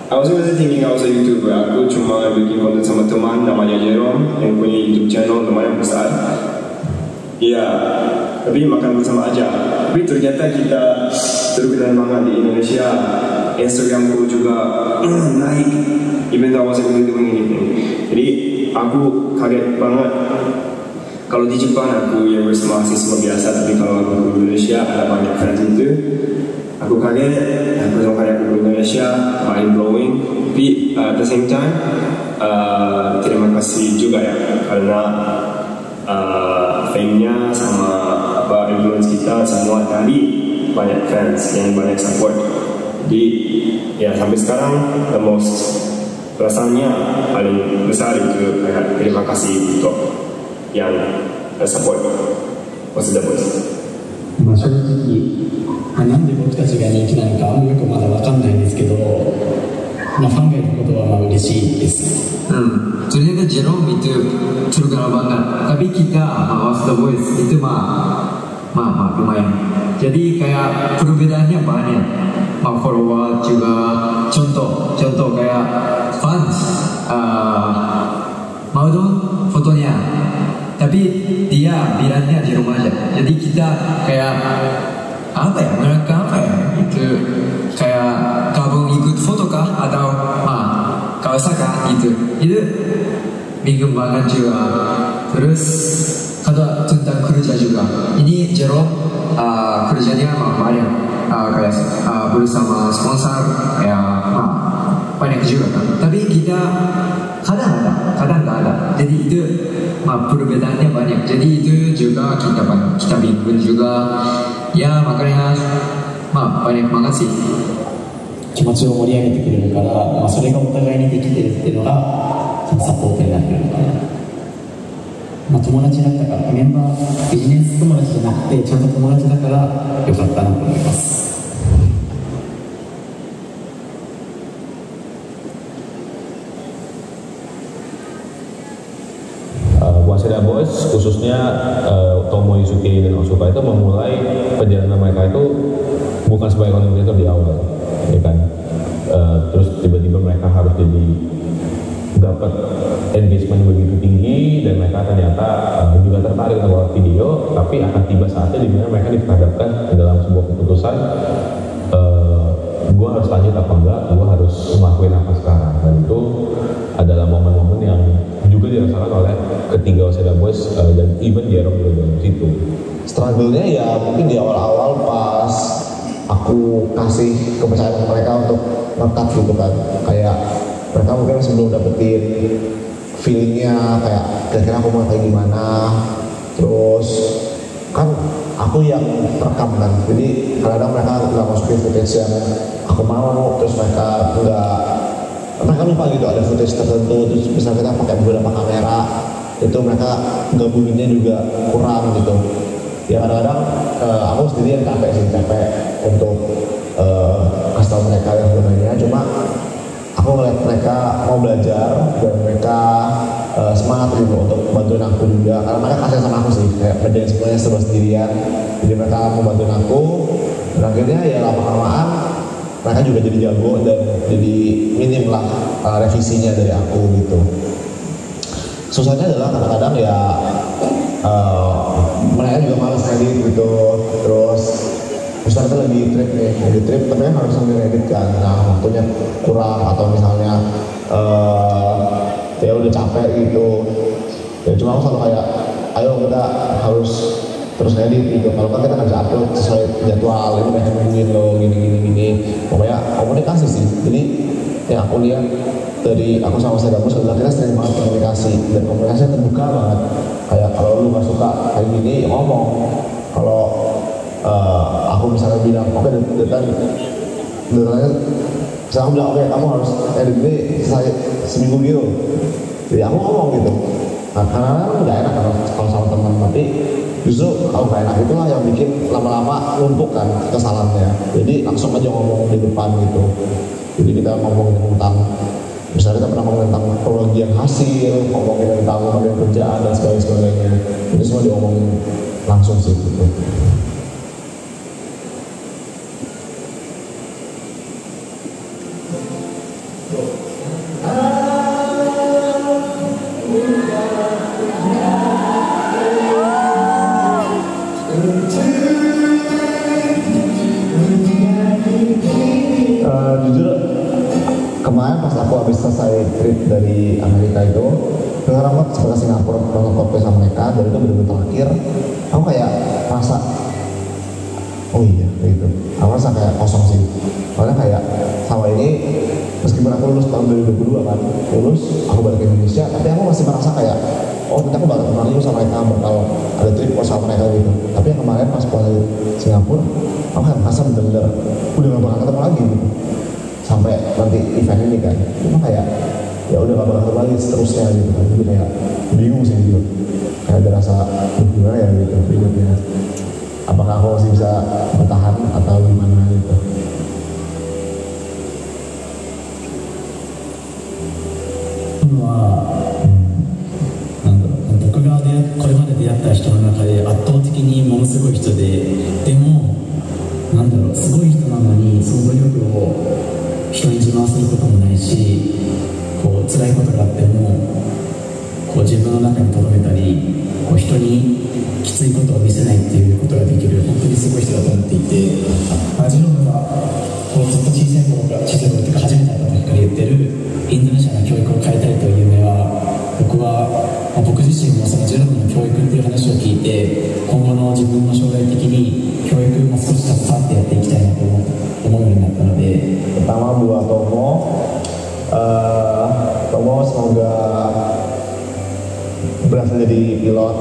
I was always thinking I was a YouTuber. Aku cuma bikin konten sama teman namanya Jerome yang punya YouTube channel lumayan besar. Iya, tapi makan bersama aja. Tapi ternyata kita terkenal banget di Indonesia. Instagramku juga naik, even though I wasn't really doing anything. Jadi aku kaget banget. Kalau di Jepang aku yang bersama mahasiswa biasa, tapi kalau aku ke Indonesia ada banyak fans itu. Aku kaget, pertama kali aku ke Indonesia, mind blowing. Tapi at the same time, terima kasih juga ya, karena fame-nya sama semua dari banyak fans yang banyak support. Jadi ya sampai sekarang the most perasaannya paling besar itu kayak terima kasih untuk yang support Waseda Boys. 正直、なんで僕たちが人気なのかあんまよくまだ分かんないんですけど、ファンがいることは嬉しいです。Ternyata Jerome itu terkenal banget. Tapi kita Waseda Boys itu lumayan. Jadi kayak perbedaannya banyak. Follower juga contoh kayak fans mau dong fotonya. Tapi dia bilangnya di rumah aja. Jadi kita kayak mereka itu kayak gabung ikut foto kah atau Kawasaka itu bingung banget juga. Terus ada tentang kerja juga. Ini Jerome kerjanya banyak kayak bersama sponsor ya banyak juga kan. Tapi kita kadang nggak ada. Jadi itu perbedaannya banyak. Jadi itu juga kita bingung juga. Ya makanya banyak banget sih. 気持ちを盛り上げてくれるから、それがお互いにできてるっていうのがそのサポートになってるのかな。友達だったからメンバービジネス友達じゃなくてちゃんと友達だからよかったなと思います。Waseda Boys khususnya Tomo Yusuke dan Osuka itu memulai perjalanan mereka itu bukan sebagai content creator di awal, ya kan. Terus tiba-tiba mereka harus jadi dapat engagement begitu tinggi dan mereka ternyata juga tertarik dengan video, tapi akan tiba saatnya di mana mereka dihadapkan dalam sebuah keputusan, gue harus lanjut apa enggak, gue harus ngelakuin apa sekarang. Dan itu adalah momen-momen yang juga dirasakan oleh ketiga Waseda Boys dan even Jerome juga dalam situ. Struggle-nya ya mungkin di awal-awal pas aku kasih kepercayaan mereka untuk ngekat gitu kan, kayak mereka mungkin masih belum dapetin feelingnya kayak kira-kira aku mau kayak gimana. Terus kan aku yang rekam kan, jadi kadang-kadang mereka nggak masukin footage yang aku mau, terus mereka lupa gitu ada footage tertentu, terus misalnya kita pakai beberapa kamera itu mereka gabunginnya juga kurang gitu. Ya kadang-kadang aku sendiri yang capek untuk kasih tau mereka yang sebenarnya, cuma aku ngeliat mereka mau belajar dan mereka semangat gitu untuk bantuin aku juga, karena mereka kasih sama aku sih kayak kerjain semuanya serba sendirian, jadi mereka mau bantuin aku dan akhirnya ya lama-lamaan mereka juga jadi jago dan jadi minim lah revisinya dari aku gitu. Susahnya adalah kadang-kadang ya mereka juga males edit gitu, terus misalnya kita lagi trip tapi kan harus sambil edit kan, nah waktunya kurang atau misalnya ya udah capek gitu ya, cuma aku selalu kayak ayo kita harus terus edit gitu, kalau kan kita nggak bisa upload sesuai jadwal, ini banyak nungguin lo gini pokoknya komunikasi sih. Jadi yang aku lihat dari aku sama Waseda Boys adalah kita sering banget komunikasi dan komunikasinya terbuka banget, kayak kalau lu nggak suka kayak gini ya ngomong. Kalau aku misalnya bilang oke deadline misalnya aku bilang oke kamu harus edit ini selesai seminggu gitu, jadi aku ngomong gitu. Nah karena nggak enak kalau sama teman, tapi justru kalau nggak enak itulah yang bikin lama-lama numpuk kan kesalahannya, jadi langsung aja ngomong di depan gitu. Jadi kita ngomongin tentang misalnya kita pernah ngomongin tentang pembagian hasil, ngomongin tentang pembagian kerjaan dan sebagainya, itu semua diomongin langsung sih gitu. Jujur kemarin pas aku habis selesai trip dari Amerika itu, dengar aku sempat ke Singapura nonton Coldplay sama mereka, dan itu benar-benar terakhir aku kayak merasa oh iya gitu, aku merasa kayak kosong sih, karena kayak sama ini meskipun aku lulus tahun 2022 kan, lulus aku balik ke Indonesia, tapi aku masih merasa kayak oh nanti aku bakal kenal sama mereka, bakal ada trip sama mereka gitu. Tapi yang kemarin pas pulang Singapura, aku kan merasa bener-bener udah gak bakal ketemu lagi gitu sampai nanti event ini kan. Cuma kayak ya udah gak bakal ketemu lagi seterusnya gitu kan. Jadi kayak bingung sih gitu, kayak ada rasa gimana ya gitu berikutnya, apakah aku masih bisa bertahan atau gimana gitu. 僕がこれまで出会った人の中で圧倒的にものすごい人で、でもなんだろう、すごい人なのにその努力を人に自慢することもないし、こう辛いことがあってもこう自分の中に留めたり、こう人にきついことを見せないっていうことができる本当にすごい人だと思っていて、ジロムがこうずっと小さい頃っていうか初めて会った時から言ってるインドネシアの教育を変えたいという夢は、僕自身もそのジロムの教育っていう話を聞いて、今後の自分の将来的に教育も少し携わってやっていきたいなと思うようになったので、 pertama buat Tomo semoga berhasil jadi pilot,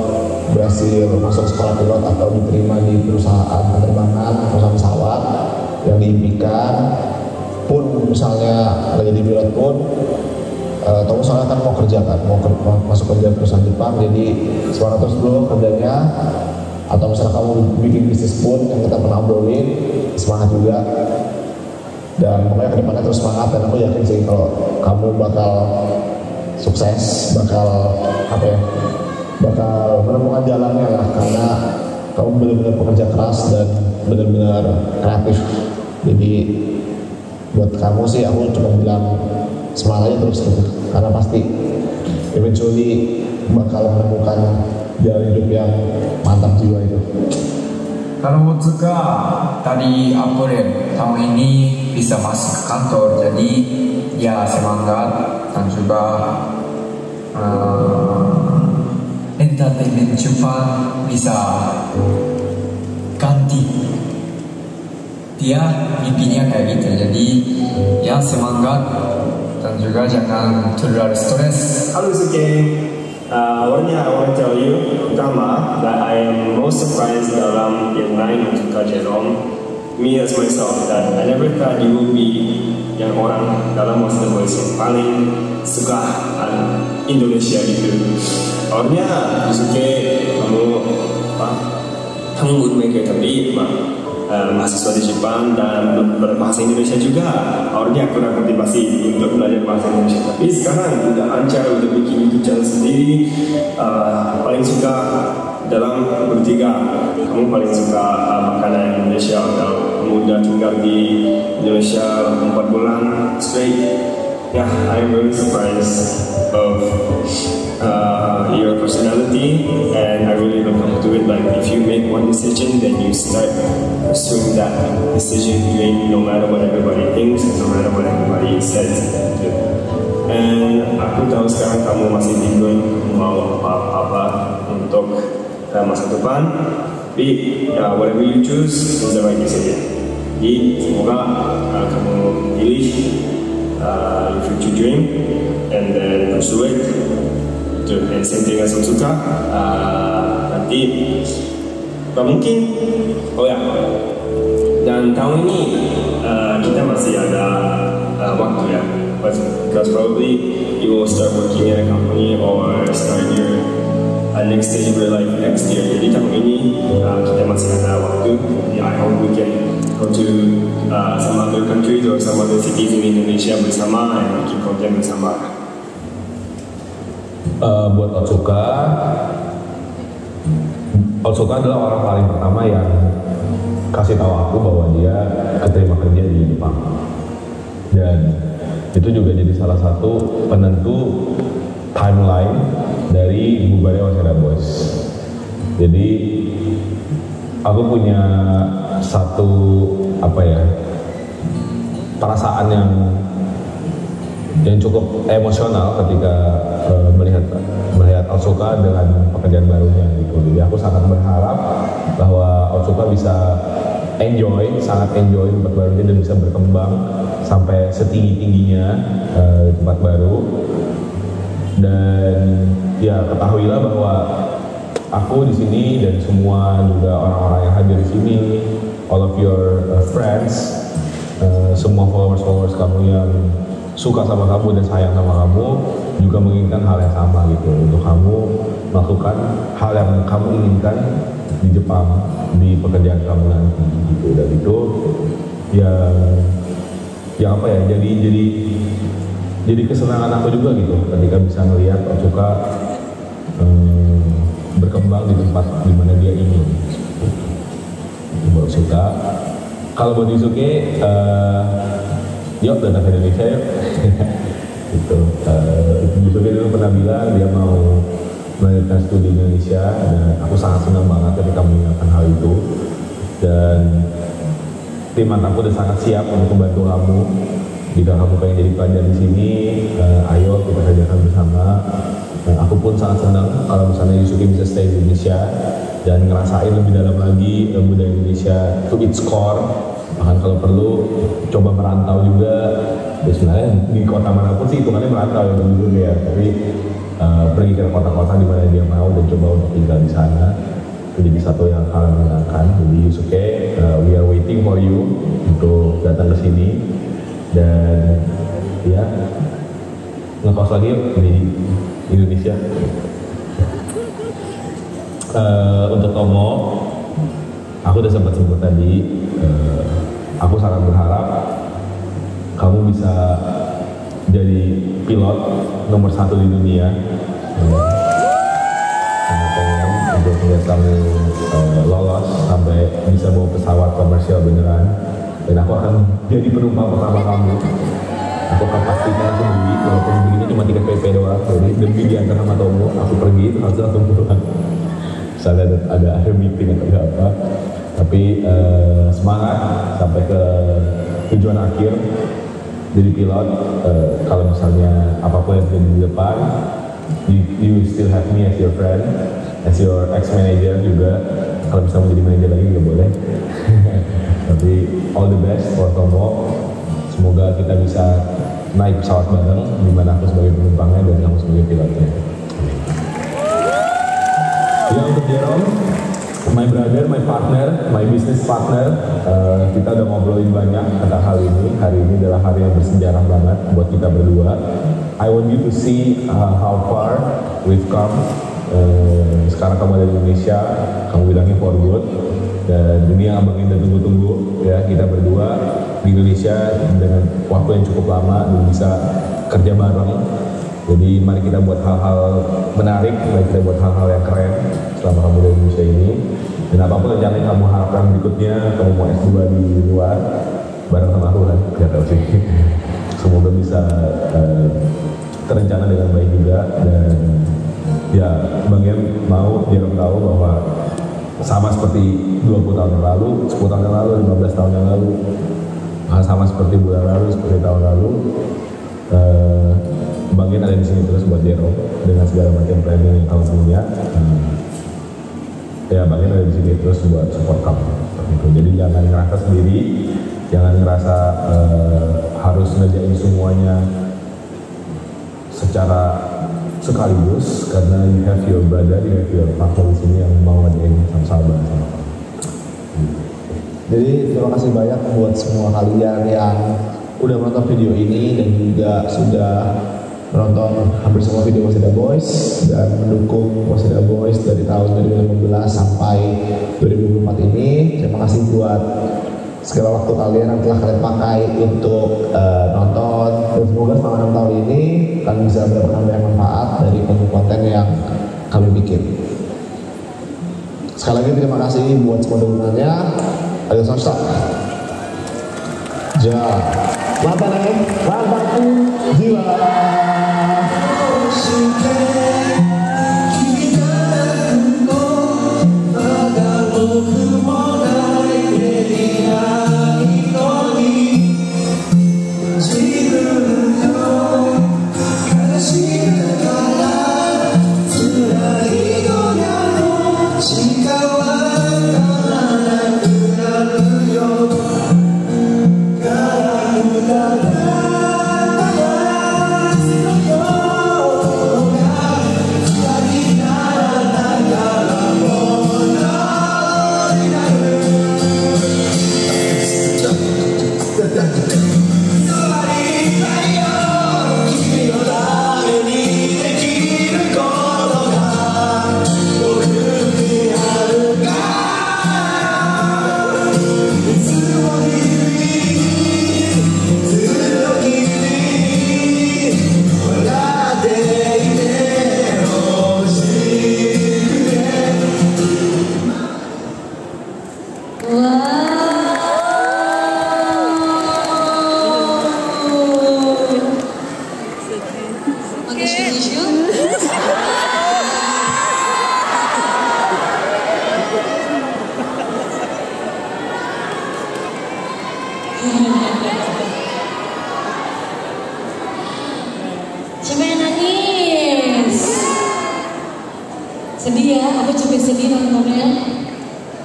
berhasil masuk sekolah pilot atau diterima di perusahaan penerbangan, perusahaan pesawat yang diimpikan. Pun misalnya nggak jadi pilot pun, Tomo soalnya kan mau kerja kan, mau masuk kerja perusahaan Jepang, jadi semangat terus dulu kerjanya. Atau misalnya kamu bikin bisnis pun yang kita pernah obrolin, semangat juga. Dan pokoknya kedepannya terus semangat, dan aku yakin sih kalau kamu bakal sukses, bakal menemukan jalannya lah, karena kamu benar-benar pekerja keras dan benar-benar kreatif. Jadi buat kamu sih aku cuma bilang semangat aja terus gitu, karena pasti eventually bakal menemukan jalan hidup yang mantap juga itu. Kalau Otsuka tadi Apple tahun ini bisa masuk ke kantor, jadi ya semangat, dan juga entertainment Jepang bisa ganti. Dia mimpinya kayak gitu, jadi ya semangat dan juga jangan terlalu stres. Halo Suke, awalnya I want to tell you pertama that I am most surprised dalam yang lain untuk Kak Jerome, me as myself, that I never thought you would be yang orang dalam Monster Boys yang paling suka Indonesia gitu. Awalnya Suke kamu good maker, tapi mahasiswa di Jepang dan berbahasa Indonesia juga. Awalnya kurang motivasi untuk belajar bahasa Indonesia, tapi sekarang udah lancar, udah bikin YouTube channel sendiri. Paling suka dalam bertiga, kamu paling suka makanan Indonesia, atau kamu udah tinggal di Indonesia 4 bulan straight. Yeah, I'm very surprised of your personality, and I really look up to it. Like, if you make one decision, then you start pursuing that decision, no matter what everybody thinks, no matter what everybody says. And aku tahu sekarang kamu masih bingung mau apa untuk masa depan, tapi whatever you choose is the right decision. Jadi semoga kamu pilih your future dream and then pursue it. And same thing as Otsuka, nanti gak mungkin, dan tahun ini kita masih ada waktu ya, because probably you will start working in a company or start your next stage of your life next year. Jadi tahun ini kita masih ada waktu. I hope we can go to some other countries or some other cities in Indonesia bersama and bikin konten bersama. Buat Otsuka adalah orang paling pertama yang kasih tahu aku bahwa dia keterima kerja di Jepang, dan itu juga jadi salah satu penentu timeline dari bubarnya Waseda Boys. Jadi aku punya satu perasaan yang cukup emosional ketika melihat Otsuka dengan pekerjaan barunya gitu. Jadi aku sangat berharap bahwa Otsuka bisa sangat enjoy tempat barunya dan bisa berkembang sampai setinggi-tingginya di tempat baru. Dan ya ketahuilah bahwa aku di sini dan semua juga orang-orang yang hadir di sini, all of your friends, semua followers kamu yang suka sama kamu dan sayang sama kamu juga menginginkan hal yang sama gitu, untuk kamu melakukan hal yang kamu inginkan di Jepang, di pekerjaan kamu nanti gitu. Dan itu yang apa ya, jadi kesenangan aku juga gitu ketika bisa melihat Otsuka berkembang di tempat dimana dia ingin. Buat Otsuka, kalau buat Yusuke, yuk datang ke Indonesia yuk. Gitu. Yusuke dulu pernah bilang dia mau melanjutkan studi di Indonesia, dan aku sangat senang banget ketika mengingatkan hal itu. Dan tim aku udah sangat siap untuk membantu kamu. Jika kamu pengen jadi pelajar di sini, ayo kita kerjakan bersama. Dan aku pun sangat senang kalau misalnya Yusuke bisa stay di Indonesia dan ngerasain lebih dalam lagi budaya Indonesia to its core. Bahkan kalau perlu coba merantau juga. Ya sebenarnya di kota manapun sih hitungannya merantau ya dulu ya. Tapi pergi ke kota-kota di mana dia mau dan coba untuk tinggal di sana. Itu jadi satu yang hal yang menyenangkan. Jadi Yusuke, we are waiting for you untuk datang ke sini. Dan ya ngekos lagi yuk di Indonesia. Untuk Tomo, aku udah sempat sebut tadi, aku sangat berharap kamu bisa jadi pilot nomor 1 di dunia. Sangat pengen untuk melihat kamu lolos sampai bisa bawa pesawat komersial beneran. Dan aku akan jadi penumpang pertama kamu. Aku akan pastikan aku beli, walaupun belinya cuma tiket PP doang. Jadi demi diantar sama Tomo, aku pergi itu harus langsung pulang. Misalnya ada meeting atau apa. Tapi semangat sampai ke tujuan akhir jadi pilot. Kalau misalnya apapun yang terjadi di depan, you still have me as your friend, as your ex-manager juga. Kalau bisa menjadi manajer lagi juga boleh. Tapi all the best for Tomo. Semoga kita bisa naik pesawat bareng, di mana aku sebagai penumpangnya dan kamu sebagai pilotnya. Ya, untuk Jerome, my brother, my partner, my business partner, kita udah ngobrolin banyak tentang hal ini. Hari ini adalah hari yang bersejarah banget buat kita berdua. I want you to see how far we've come. Sekarang kamu ada di Indonesia, kamu bilangnya for good. Dan ini yang abang udah tunggu-tunggu ya, kita berdua di Indonesia dengan waktu yang cukup lama dan bisa kerja bareng. Jadi mari kita buat hal-hal menarik, mari kita buat hal-hal yang keren selama kamu di Indonesia ini. Dan apapun rencana yang kamu harapkan berikutnya, kamu mau S2 di luar bareng sama aku kan, gak tau sih. Semoga bisa terencana dengan baik juga. Dan ya Bang Yan mau Jerome tahu bahwa sama seperti 20 tahun yang lalu, 10 tahun yang lalu, 15 tahun yang lalu, sama seperti bulan lalu, seperti tahun lalu, Bang Yan ada di sini terus buat Jerome dengan segala macam planning yang kamu punya. Ya Bang Yan ada di sini terus buat support kamu. Jadi jangan ngerasa sendiri, jangan ngerasa harus ngerjain semuanya secara sekaligus, karena you have your brother, you have your partner di sini yang mau ngadain sama-sama. Jadi terima kasih banyak buat semua kalian yang udah menonton video ini dan juga sudah menonton hampir semua video Waseda Boys dan mendukung Waseda Boys dari tahun 2015 sampai 2024 ini. Terima kasih buat segala waktu kalian yang telah kalian pakai untuk nonton, dan semoga selama 6 tahun ini kalian bisa mendapatkan banyak manfaat dari konten yang kami bikin. Sekali lagi terima kasih buat semua dukungannya. Ayo stop. Ja, Lantaku Jiwa.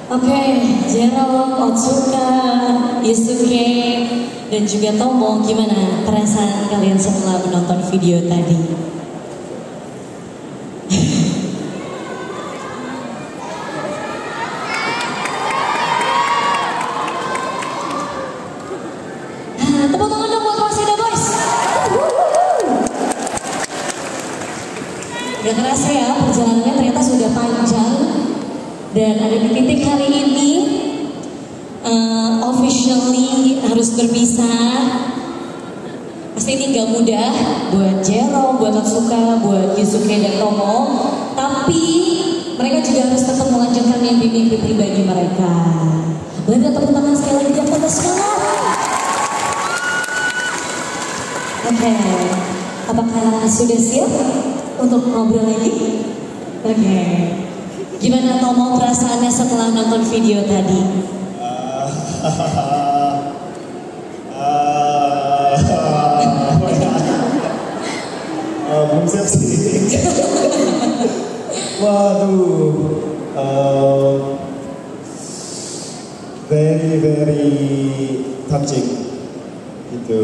Oke, Jero, Otsuka, Yusuke, dan juga Tomo, gimana perasaan kalian setelah menonton video tadi? Tepuk tangan dong buat Waseda Boys. Gak kerasa ya, perjalanannya ternyata sudah panjang. Dan ada di titik hari ini officially harus berpisah. Pasti ini gak mudah buat Jero, buat Otsuka, buat Yusuke dan Tomo. Tapi mereka juga harus tetap melanjutkan mimpi-mimpi pribadi mereka. Boleh minta tepuk tangan sekali lagi yang pada semangat. Oke, apakah sudah siap untuk ngobrol lagi? Oke. Gimana Tomo perasaannya setelah nonton video tadi? Belum siap sih. Waduh, very touching gitu.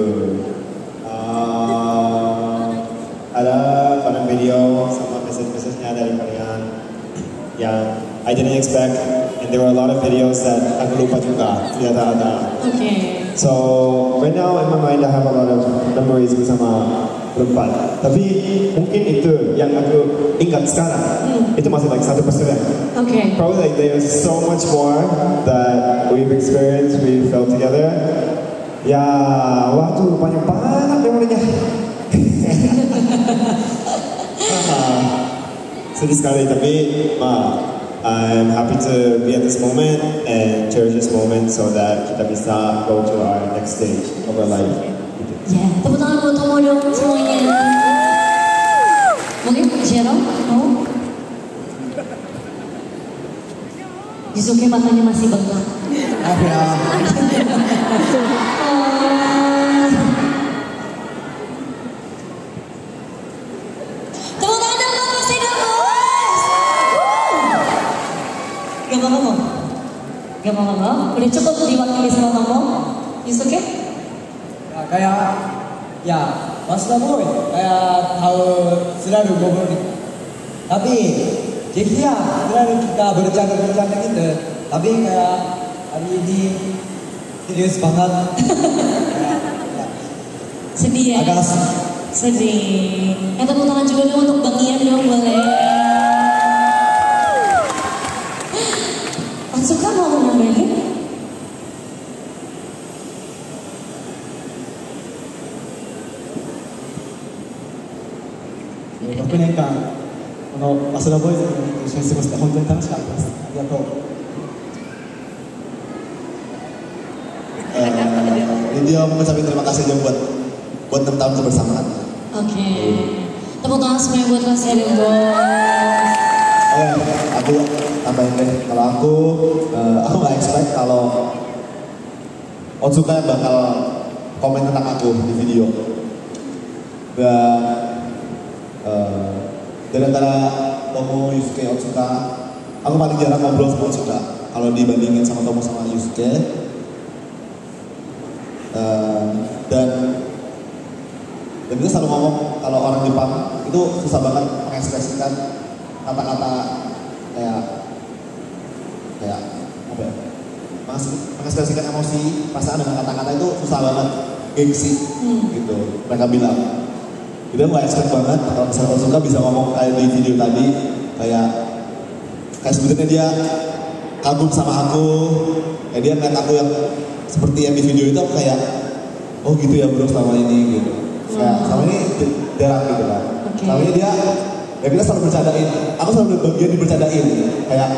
Ada pada video sama message-nya dari kalian yang I didn't expect, and there were a lot of videos that aku lupa juga ternyata ada. Okay. So right now in my mind I have a lot of memories bersama berempat. Tapi mungkin itu yang aku ingat sekarang. Itu masih like 1%. Okay. Probably like there's so much more that we've experienced, we felt together. Ya, waduh banyak banget memorinya. Sedih sekali, tapi I'm happy to be at this moment and cherish this moment so that kita bisa go to our next stage of our life. Ya, tepuk tangan buat Tomo dong semuanya. Mungkin Jero mau? Yusuke matanya masih bengkak. Maaf ya. Tepuk tangan dong buat Waseda Boys. Gak apa-apa. Gak apa-apa. Udah cukup diwakili sama Tomo. Yusuke? Ya, kayak ya Waseda Boys kayak tahu selalu ngobrol gitu. Tapi jadi ya selalu kita bercanda gitu. Tapi kayak hari ini serius banget. Sedih ya? Agak sedih. Tepuk tangan juga dong untuk Bang Ian dong, boleh. Otsuka mau nambahin? 6年間この早稲田ボーイズと一緒に過ごして本当に楽しかったです。ありがとう。Ini dia mengucapkan terima kasih aja buat 6 tahun kebersamaan. Oke. Tepuk tangan semuanya buat Waseda Boys. Aku tambahin deh, kalau aku nggak expect kalau Otsuka bakal komen tentang aku di video. Dan antara Tomo, Yusuke, Otsuka, aku paling jarang ngobrol sama Otsuka. Kalau dibandingin sama Tomo sama Yusuke, dan kita selalu ngomong kalau orang Jepang itu susah banget mengekspresikan kata-kata kayak apa ya, mengekspresikan emosi perasaan dengan kata-kata itu susah banget, gengsi gitu mereka bilang. Jadi aku expect banget kalau misalnya Otsuka bisa ngomong kayak di video tadi, kayak sebetulnya dia kagum sama aku, kayak dia ngeliat aku yang seperti yang di video itu, aku kayak oh gitu ya bro selama ini gitu. Kayak selama ini jarang gitu kan. Selama ini dia ya kita selalu bercandain, aku selalu bagian dibercandain kayak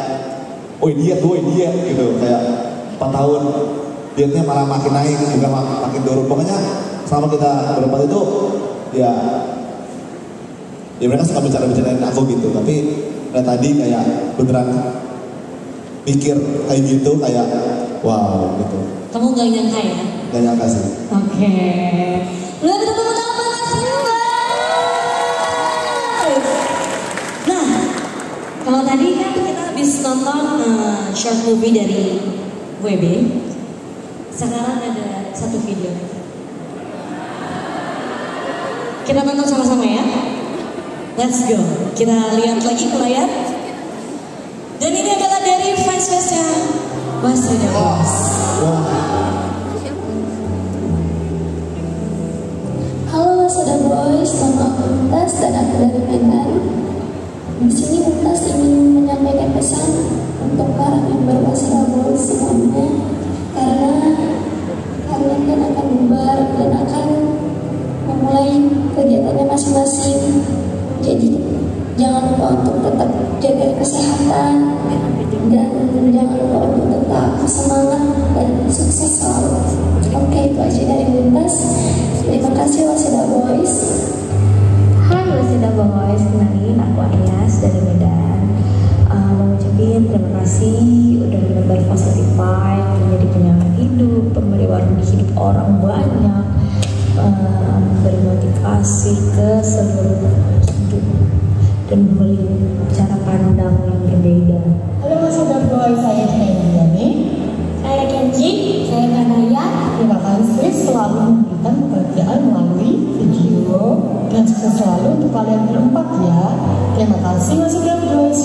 oh diet gitu, kayak 4 tahun dietnya malah makin naik juga makin dorong. Pokoknya selama kita berempat itu ya mereka suka bercandain aku gitu, tapi tadi kayak beneran pikir kayak gitu, kayak wow gitu. Kamu gak nyangka ya? Gak nyangka sih. Oke. Udah kita tepuk tangan banget semua. Nah, kalau tadi kan kita habis habis nonton short movie dari WB, sekarang ada satu video. Kita nonton sama-sama ya. Let's go. Kita lihat lagi ke layar. Dan ini adalah dari fansnya Waseda Boys. Halo Waseda Boys, nama aku Mumtaz dan aku dari Medan. Di sini Mumtaz ingin menyampaikan pesan untuk para member Waseda Boys semuanya, karena kalian kan akan bubar dan akan memulai kegiatannya masing-masing. Jadi jangan lupa untuk tetap jaga kesehatan dan jangan lupa untuk tetap semangat dan sukses selalu. Oke, itu aja dari Mumtaz. Terima kasih Waseda Boys. Hai Waseda Boys, kenalin aku Ayas dari Medan. Mau ucapin terima kasih udah benar-benar Spotify, menjadi penyemangat hidup, pemberi warna hidup orang banyak, beri motivasi ke seluruh hidup dan memberi cara pandang yang berbeda. Halo Waseda Boys, saya Kenny, Saya Kenji, saya Kanaya. terima kasih selalu memberikan kebahagiaan melalui video dan sukses selalu untuk kalian berempat ya. Terima kasih Waseda Boys.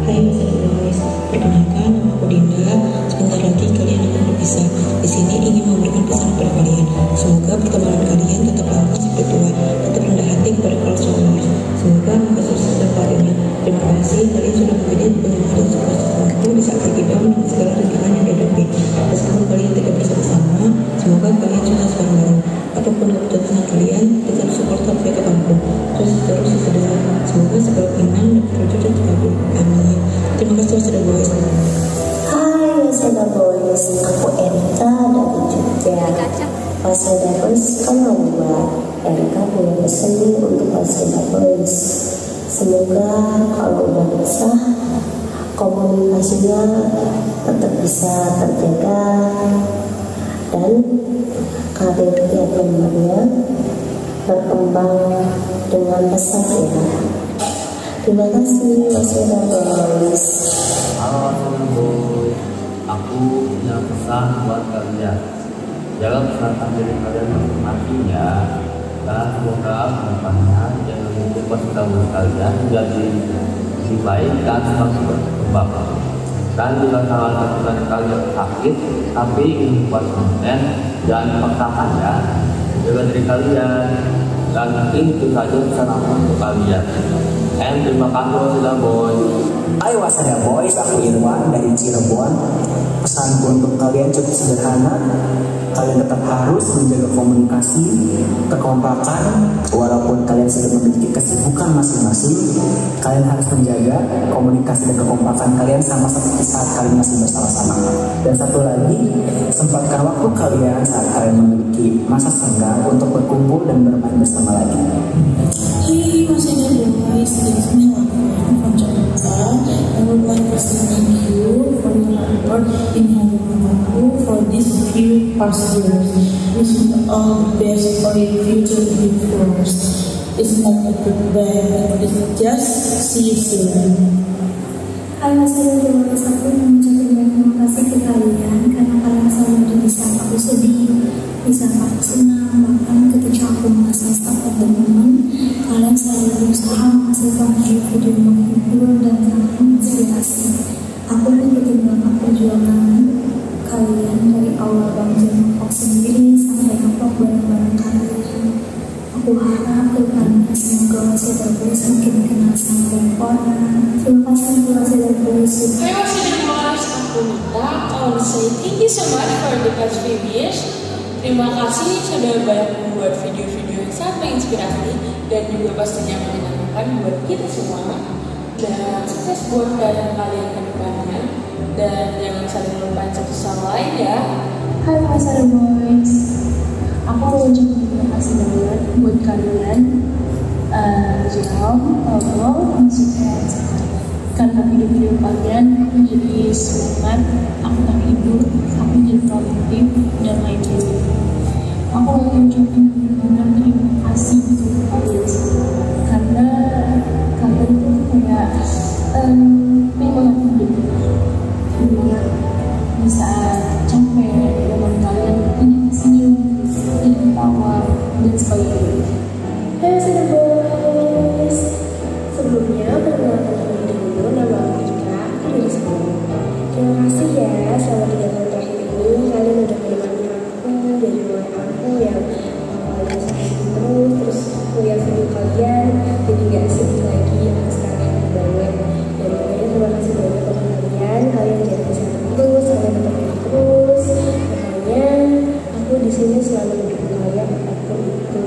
Hai Waseda Boys, perkenalkan nama aku Dinda. Sebentar lagi kalian akan berpisah. Di sini ingin memberikan pesan kepada kalian. Semoga pertemanan kalian tetap langgeng sampai tua, tetap rendah hati kepada para followers. Semoga memperbaiki setiap karirnya. Terima kasih kalian sudah menjadi penyemangat dan support di saat lagi down dengan segala rintangan yang dihadapi. Meskipun kalian tidak bersama-sama, semoga kalian sukses bareng-bareng. Apapun keputusan kalian, tetap support sampai kapanpun. Terus sesudah. Semoga segala keinginan dan terwujud terkabul. Amin. Terima kasih Waseda Boys. Hai Waseda Boys, aku Erika dari Jogja. Waseda Boys kan membuat Erika punya pesan untuk Waseda Boys. Semoga kalau udah pisah, komunikasinya tetap bisa terjaga dan karir tiap membernya berkembang dengan pesat ya. Terima kasih Waseda Boys. Halo Waseda Boys, aku punya pesan buat kalian. Jaga kesehatan diri kalian masing-masing ya. Dan semoga kedepannya jangan lupa Waseda Boys kalian menjadi lebih baik dan semakin berkembang. Dan jika salah satu dari kalian sakit tapi ingin buat konten, jangan dipaksakan ya. Jaga diri kalian dan mungkin itu saja pesan aku untuk kalian. And terima kasih Waseda Boys. Hai Waseda Boys, aku Irwan dari Cirebon. Pesanku untuk kalian cukup sederhana. Kalian tetap harus menjaga komunikasi, kekompakan. Walaupun kalian sudah memiliki kesibukan masing-masing, kalian harus menjaga komunikasi dan kekompakan kalian sama seperti saat kalian masih bersama-sama. Dan satu lagi, sempatkan waktu kalian saat kalian memiliki masa senggang untuk berkumpul dan bermain bersama lagi. Hey Waseda Boys, this is Milan from Jakarta. I would like to thank you for your support in having aku for this few past years. Wish you all the best for your future endeavors. It's not a goodbye, it's just see you soon. Hai Waseda Boys, aku mengucapkan terima kasih ke kalian karena kalian selalu ada di saat aku sedih, di saat aku senang, bahkan ketika aku merasa stuck at the moment, kalian selalu berusaha menghasilkan video-video menghibur dan menginspirasi. Aku ikutin banget perjuangan kalian dari awal bangun Ngevlog sendiri sampai Ngevlog bareng-bareng kalian. Aku harap kedepannya semoga Waseda Boys makin kenal sampai orang. Terima kasih Waseda Boys. Hai Waseda Boys, aku Nita. I want to say thank you so much for the past few years. Terima kasih sudah banyak membuat video-video yang sangat menginspirasi dan juga pastinya menyenangkan buat kita semua. Dan sukses buat kalian ke depannya. Dan jangan saling lupain satu sama lain ya. Hai Waseda Boys, aku mau ucapin terima kasih banget buat kalian Jerome, Pablo, dan Sukses. Karena video-video kalian aku jadi semangat, aku terhibur, aku jadi produktif dan lain-lain. Aku mau ucapin benar-benar terima kasih untuk kalian semua, karena kalian tuh kayak Terima kasih ya selama 3 tahun terakhir ini kalian udah menemani aku dari mulai aku yang awalnya sakit terus kuliah video kalian jadi gak sedih lagi yang sekarang banget. Dan pokoknya terima kasih banyak untuk kalian jaga kesehatan terus, kalian tetap terus. Pokoknya aku di sini selalu mendukung kalian apapun itu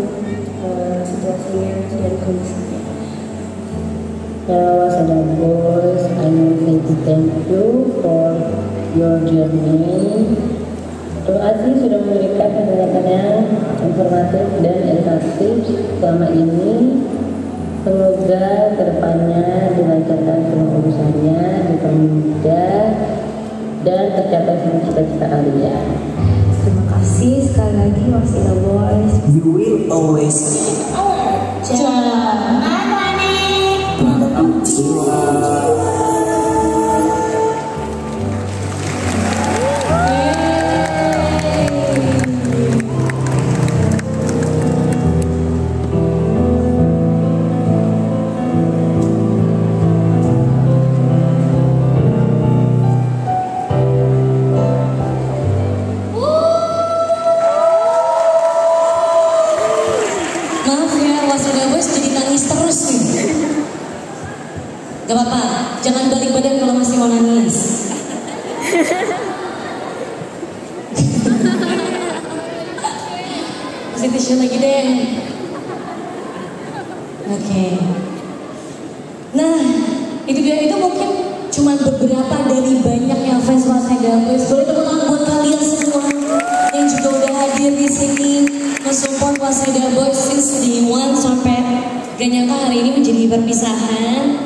situasinya dan kondisinya. Hello Waseda Boys, I want to thank you for your journey. Terima kasih sudah memberikan penjelasannya informatif dan edukatif selama ini. Semoga kedepannya dilancarkan semua urusannya, dipermudah dan tercapai semua cita-cita kalian. Terima kasih sekali lagi Waseda Boys. You will always be our Jangan Maaf ya, Waseda Boys jadi nangis terus nih. Gak apa-apa, jangan balik badan kalau masih mau nangis. Kasih tisu lagi deh. Oke. Nah, itu dia, itu mungkin cuma beberapa dari banyaknya fans Waseda Boys. Boleh tepuk tangan buat kalian semua yang juga udah hadir di sini nge-support Waseda Boys since day one sampai gak nyangka hari ini menjadi perpisahan.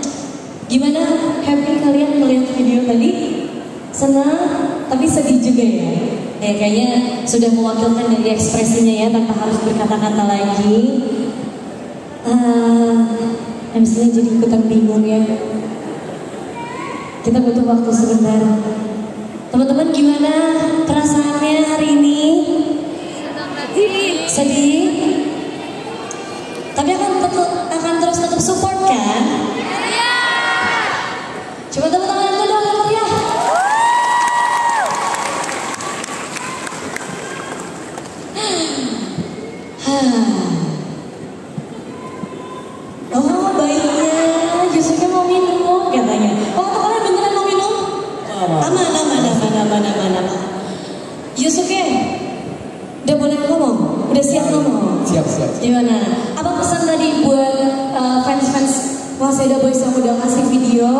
Gimana? Happy kalian melihat video tadi? Senang, tapi sedih juga ya? Kayaknya sudah mewakilkan dari ekspresinya ya, tanpa harus berkata-kata lagi. MC-nya jadi ikutan bingung ya. Kita butuh waktu sebentar. Teman-teman gimana perasaannya hari ini? Sedih? Tapi akan terus tetap support kan? Coba tepuk tangan dulu dong, ya. Oh baiknya, Yusuke mau minum katanya. Oh kalian beneran mau minum? Aman. Yusuke, udah boleh ngomong? Udah siap ngomong? Siap. Gimana? Apa pesan tadi buat fans-fans Waseda Boys yang udah kasih video?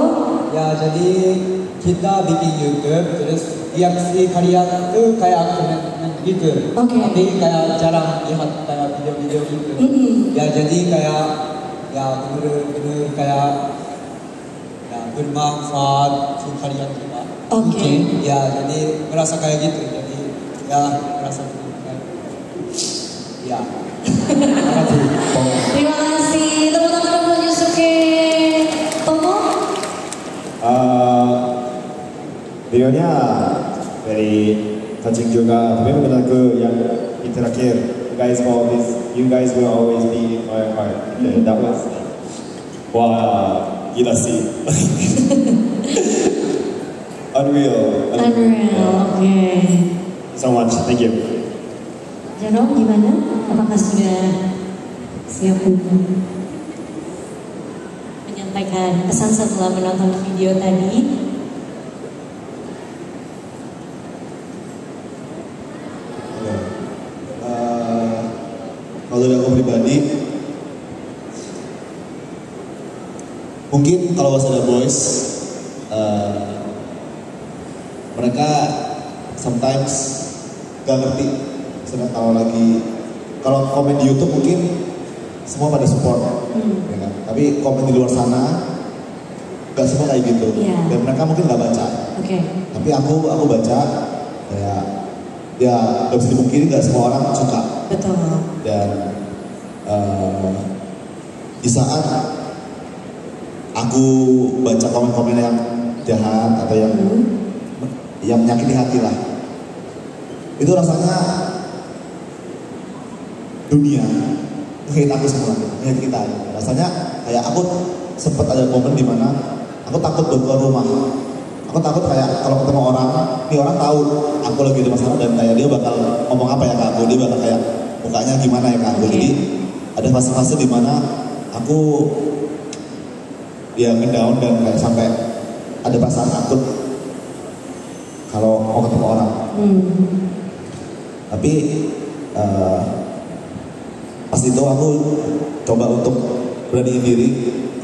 Ya jadi kita bikin YouTube terus reaksi kalian tuh kayak komen gitu. Tapi kayak jarang lihat kayak video-video gitu. Ya jadi kayak ya bener-bener kayak ya bermanfaat untuk kalian juga. Ya jadi merasa kayak gitu. Jadi ya merasa kayak ya. Terima kasih. Terima kasih. Tepuk tangan buat Yusuke. Tomo? Videonya very touching juga, tapi benar ke yang terakhir. You guys will always be in my heart. That was wah gila sih. Unreal. Oke. So much, thank you. Jaro gimana? Apakah sudah siap menyampaikan pesan setelah menonton video tadi? Kalau dari aku pribadi, mungkin kalau Waseda Boys, mereka sometimes gak ngerti. Sedang kalau komen di YouTube mungkin semua pada support, ya kan? Tapi komen di luar sana gak semua kayak gitu. Dan mereka mungkin gak baca. Tapi aku baca, kayak ya gak bisa dimungkiri gak semua orang suka. Betul. Dan di saat aku baca komen-komen yang jahat atau yang menyakiti hati lah, itu rasanya dunia hate aku semua, hate kita. Rasanya kayak aku sempat ada momen dimana aku takut buat keluar rumah. Aku takut kayak kalau ketemu ini orang tahu aku lagi ada masalah dan kayak dia bakal ngomong apa ya ke aku, dia bakal kayak mukanya gimana ya ke aku. Jadi ada fase-fase di mana aku dia ngedown dan kayak sampai ada perasaan takut kalau mau ketemu orang. Tapi pas itu aku coba untuk beraniin diri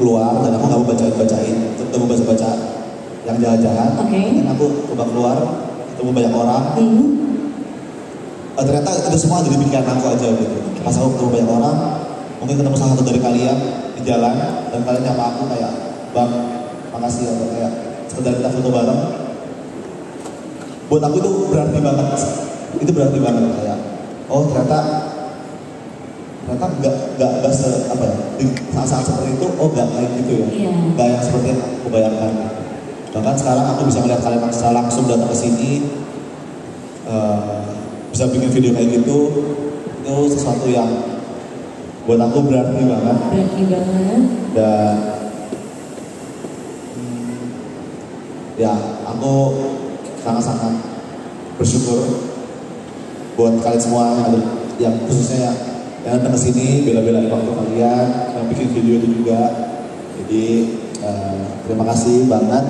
keluar dan aku nggak mau bacain, ketemu baca yang jahat-jahat. Dan aku coba keluar, ketemu banyak orang. Ternyata itu semua ada di pikiran aku aja gitu. Pas aku ketemu banyak orang, mungkin ketemu salah satu dari kalian di jalan dan kalian nyapa aku kayak, "Bang, makasih," atau kayak sekedar kita foto bareng. Buat aku itu berarti banget. Itu berarti banget kayak, oh ternyata nggak apa ya, di saat-saat seperti itu, oh nggak kayak gitu ya, nggak yang seperti yang aku bayangkan. Bahkan sekarang aku bisa melihat kalian secara langsung datang ke sini, bisa bikin video kayak gitu, itu sesuatu yang buat aku berarti banget. Dan ya aku sangat-sangat bersyukur buat kalian semua yang khususnya yang datang ke sini bela-belain waktu kalian, yang bikin video itu juga. Jadi terima kasih banget.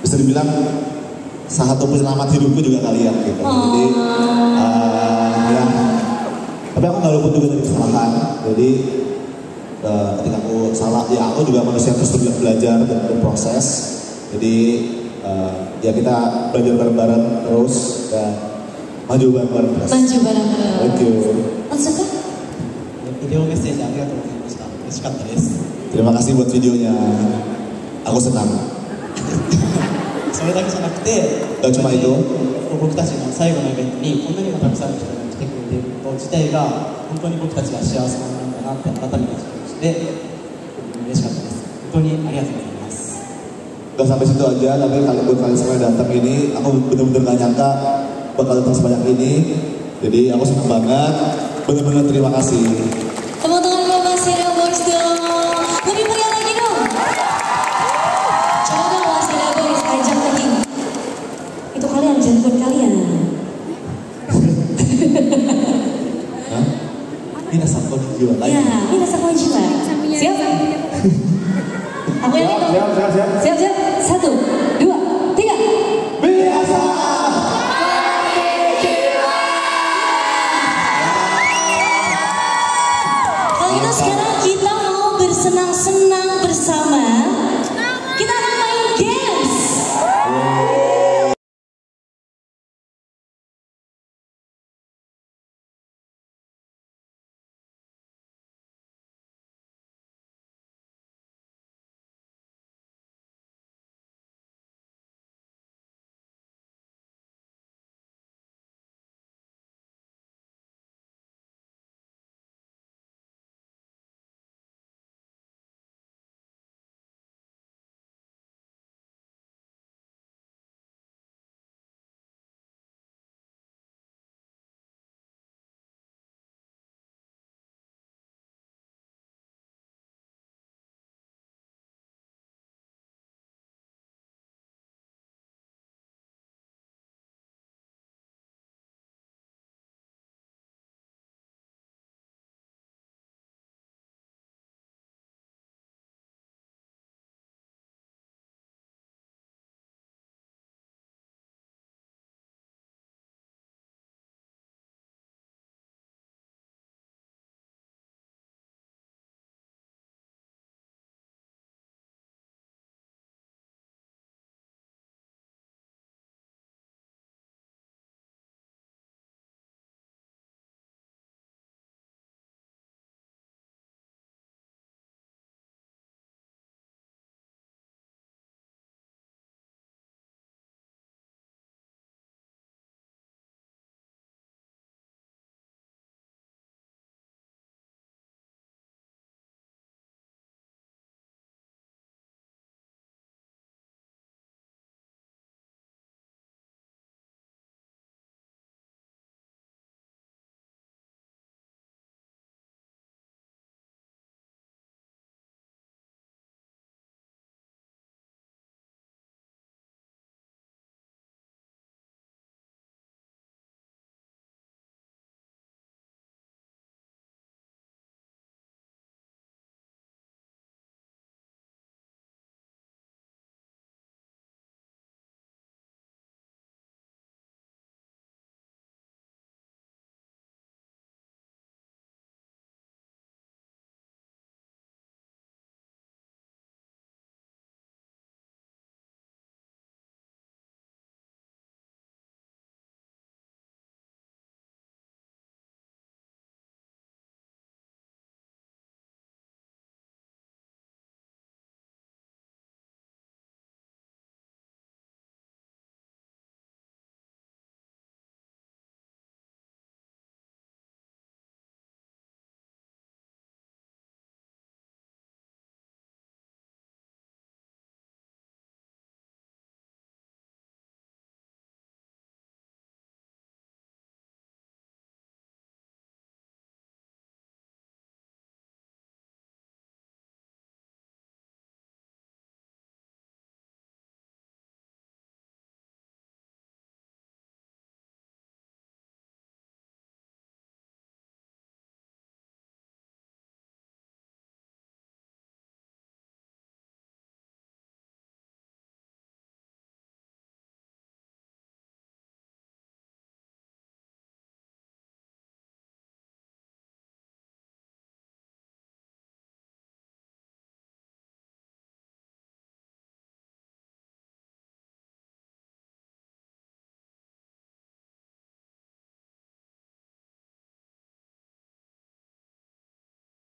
Bisa dibilang salah satu penyelamat hidupku juga kalian gitu. Jadi ya, tapi aku nggak luput juga dari kesalahan. Jadi ketika aku salah, ya aku juga manusia terus belajar dan berproses. Jadi ya kita belajar bareng-bareng terus dan maju bareng-bareng terus. Maju bareng-bareng. Thank you. Otsuka? ビデオメッセージありがとうございました。嬉しかったです。 Terima kasih buat videonya. Aku senang. それだけじゃなくて、 Dan cuma itu. 僕たちの最後のイベントにこんなにもたくさんの人が来てくれていること自体が本当に僕たちが幸せなんだなって改めて実感して嬉しかったです。本当にありがとうございます。 Gak sampai situ aja, tapi kalau buat kalian semua yang datang ini, aku bener-bener gak nyangka bakal datang sebanyak ini. Jadi aku senang banget, bener-bener terima kasih. Tepuk tangan buat Waseda Boys dong. Lebih meriah lagi dong. Coba dong Waseda Boys, ajak lagi. Itu kalian, jangan kalian. Hah? Minasan konnichiwa lagi. Ya, minasan konnichiwa. Siap? Aku yang itu. Siap. 1, 2,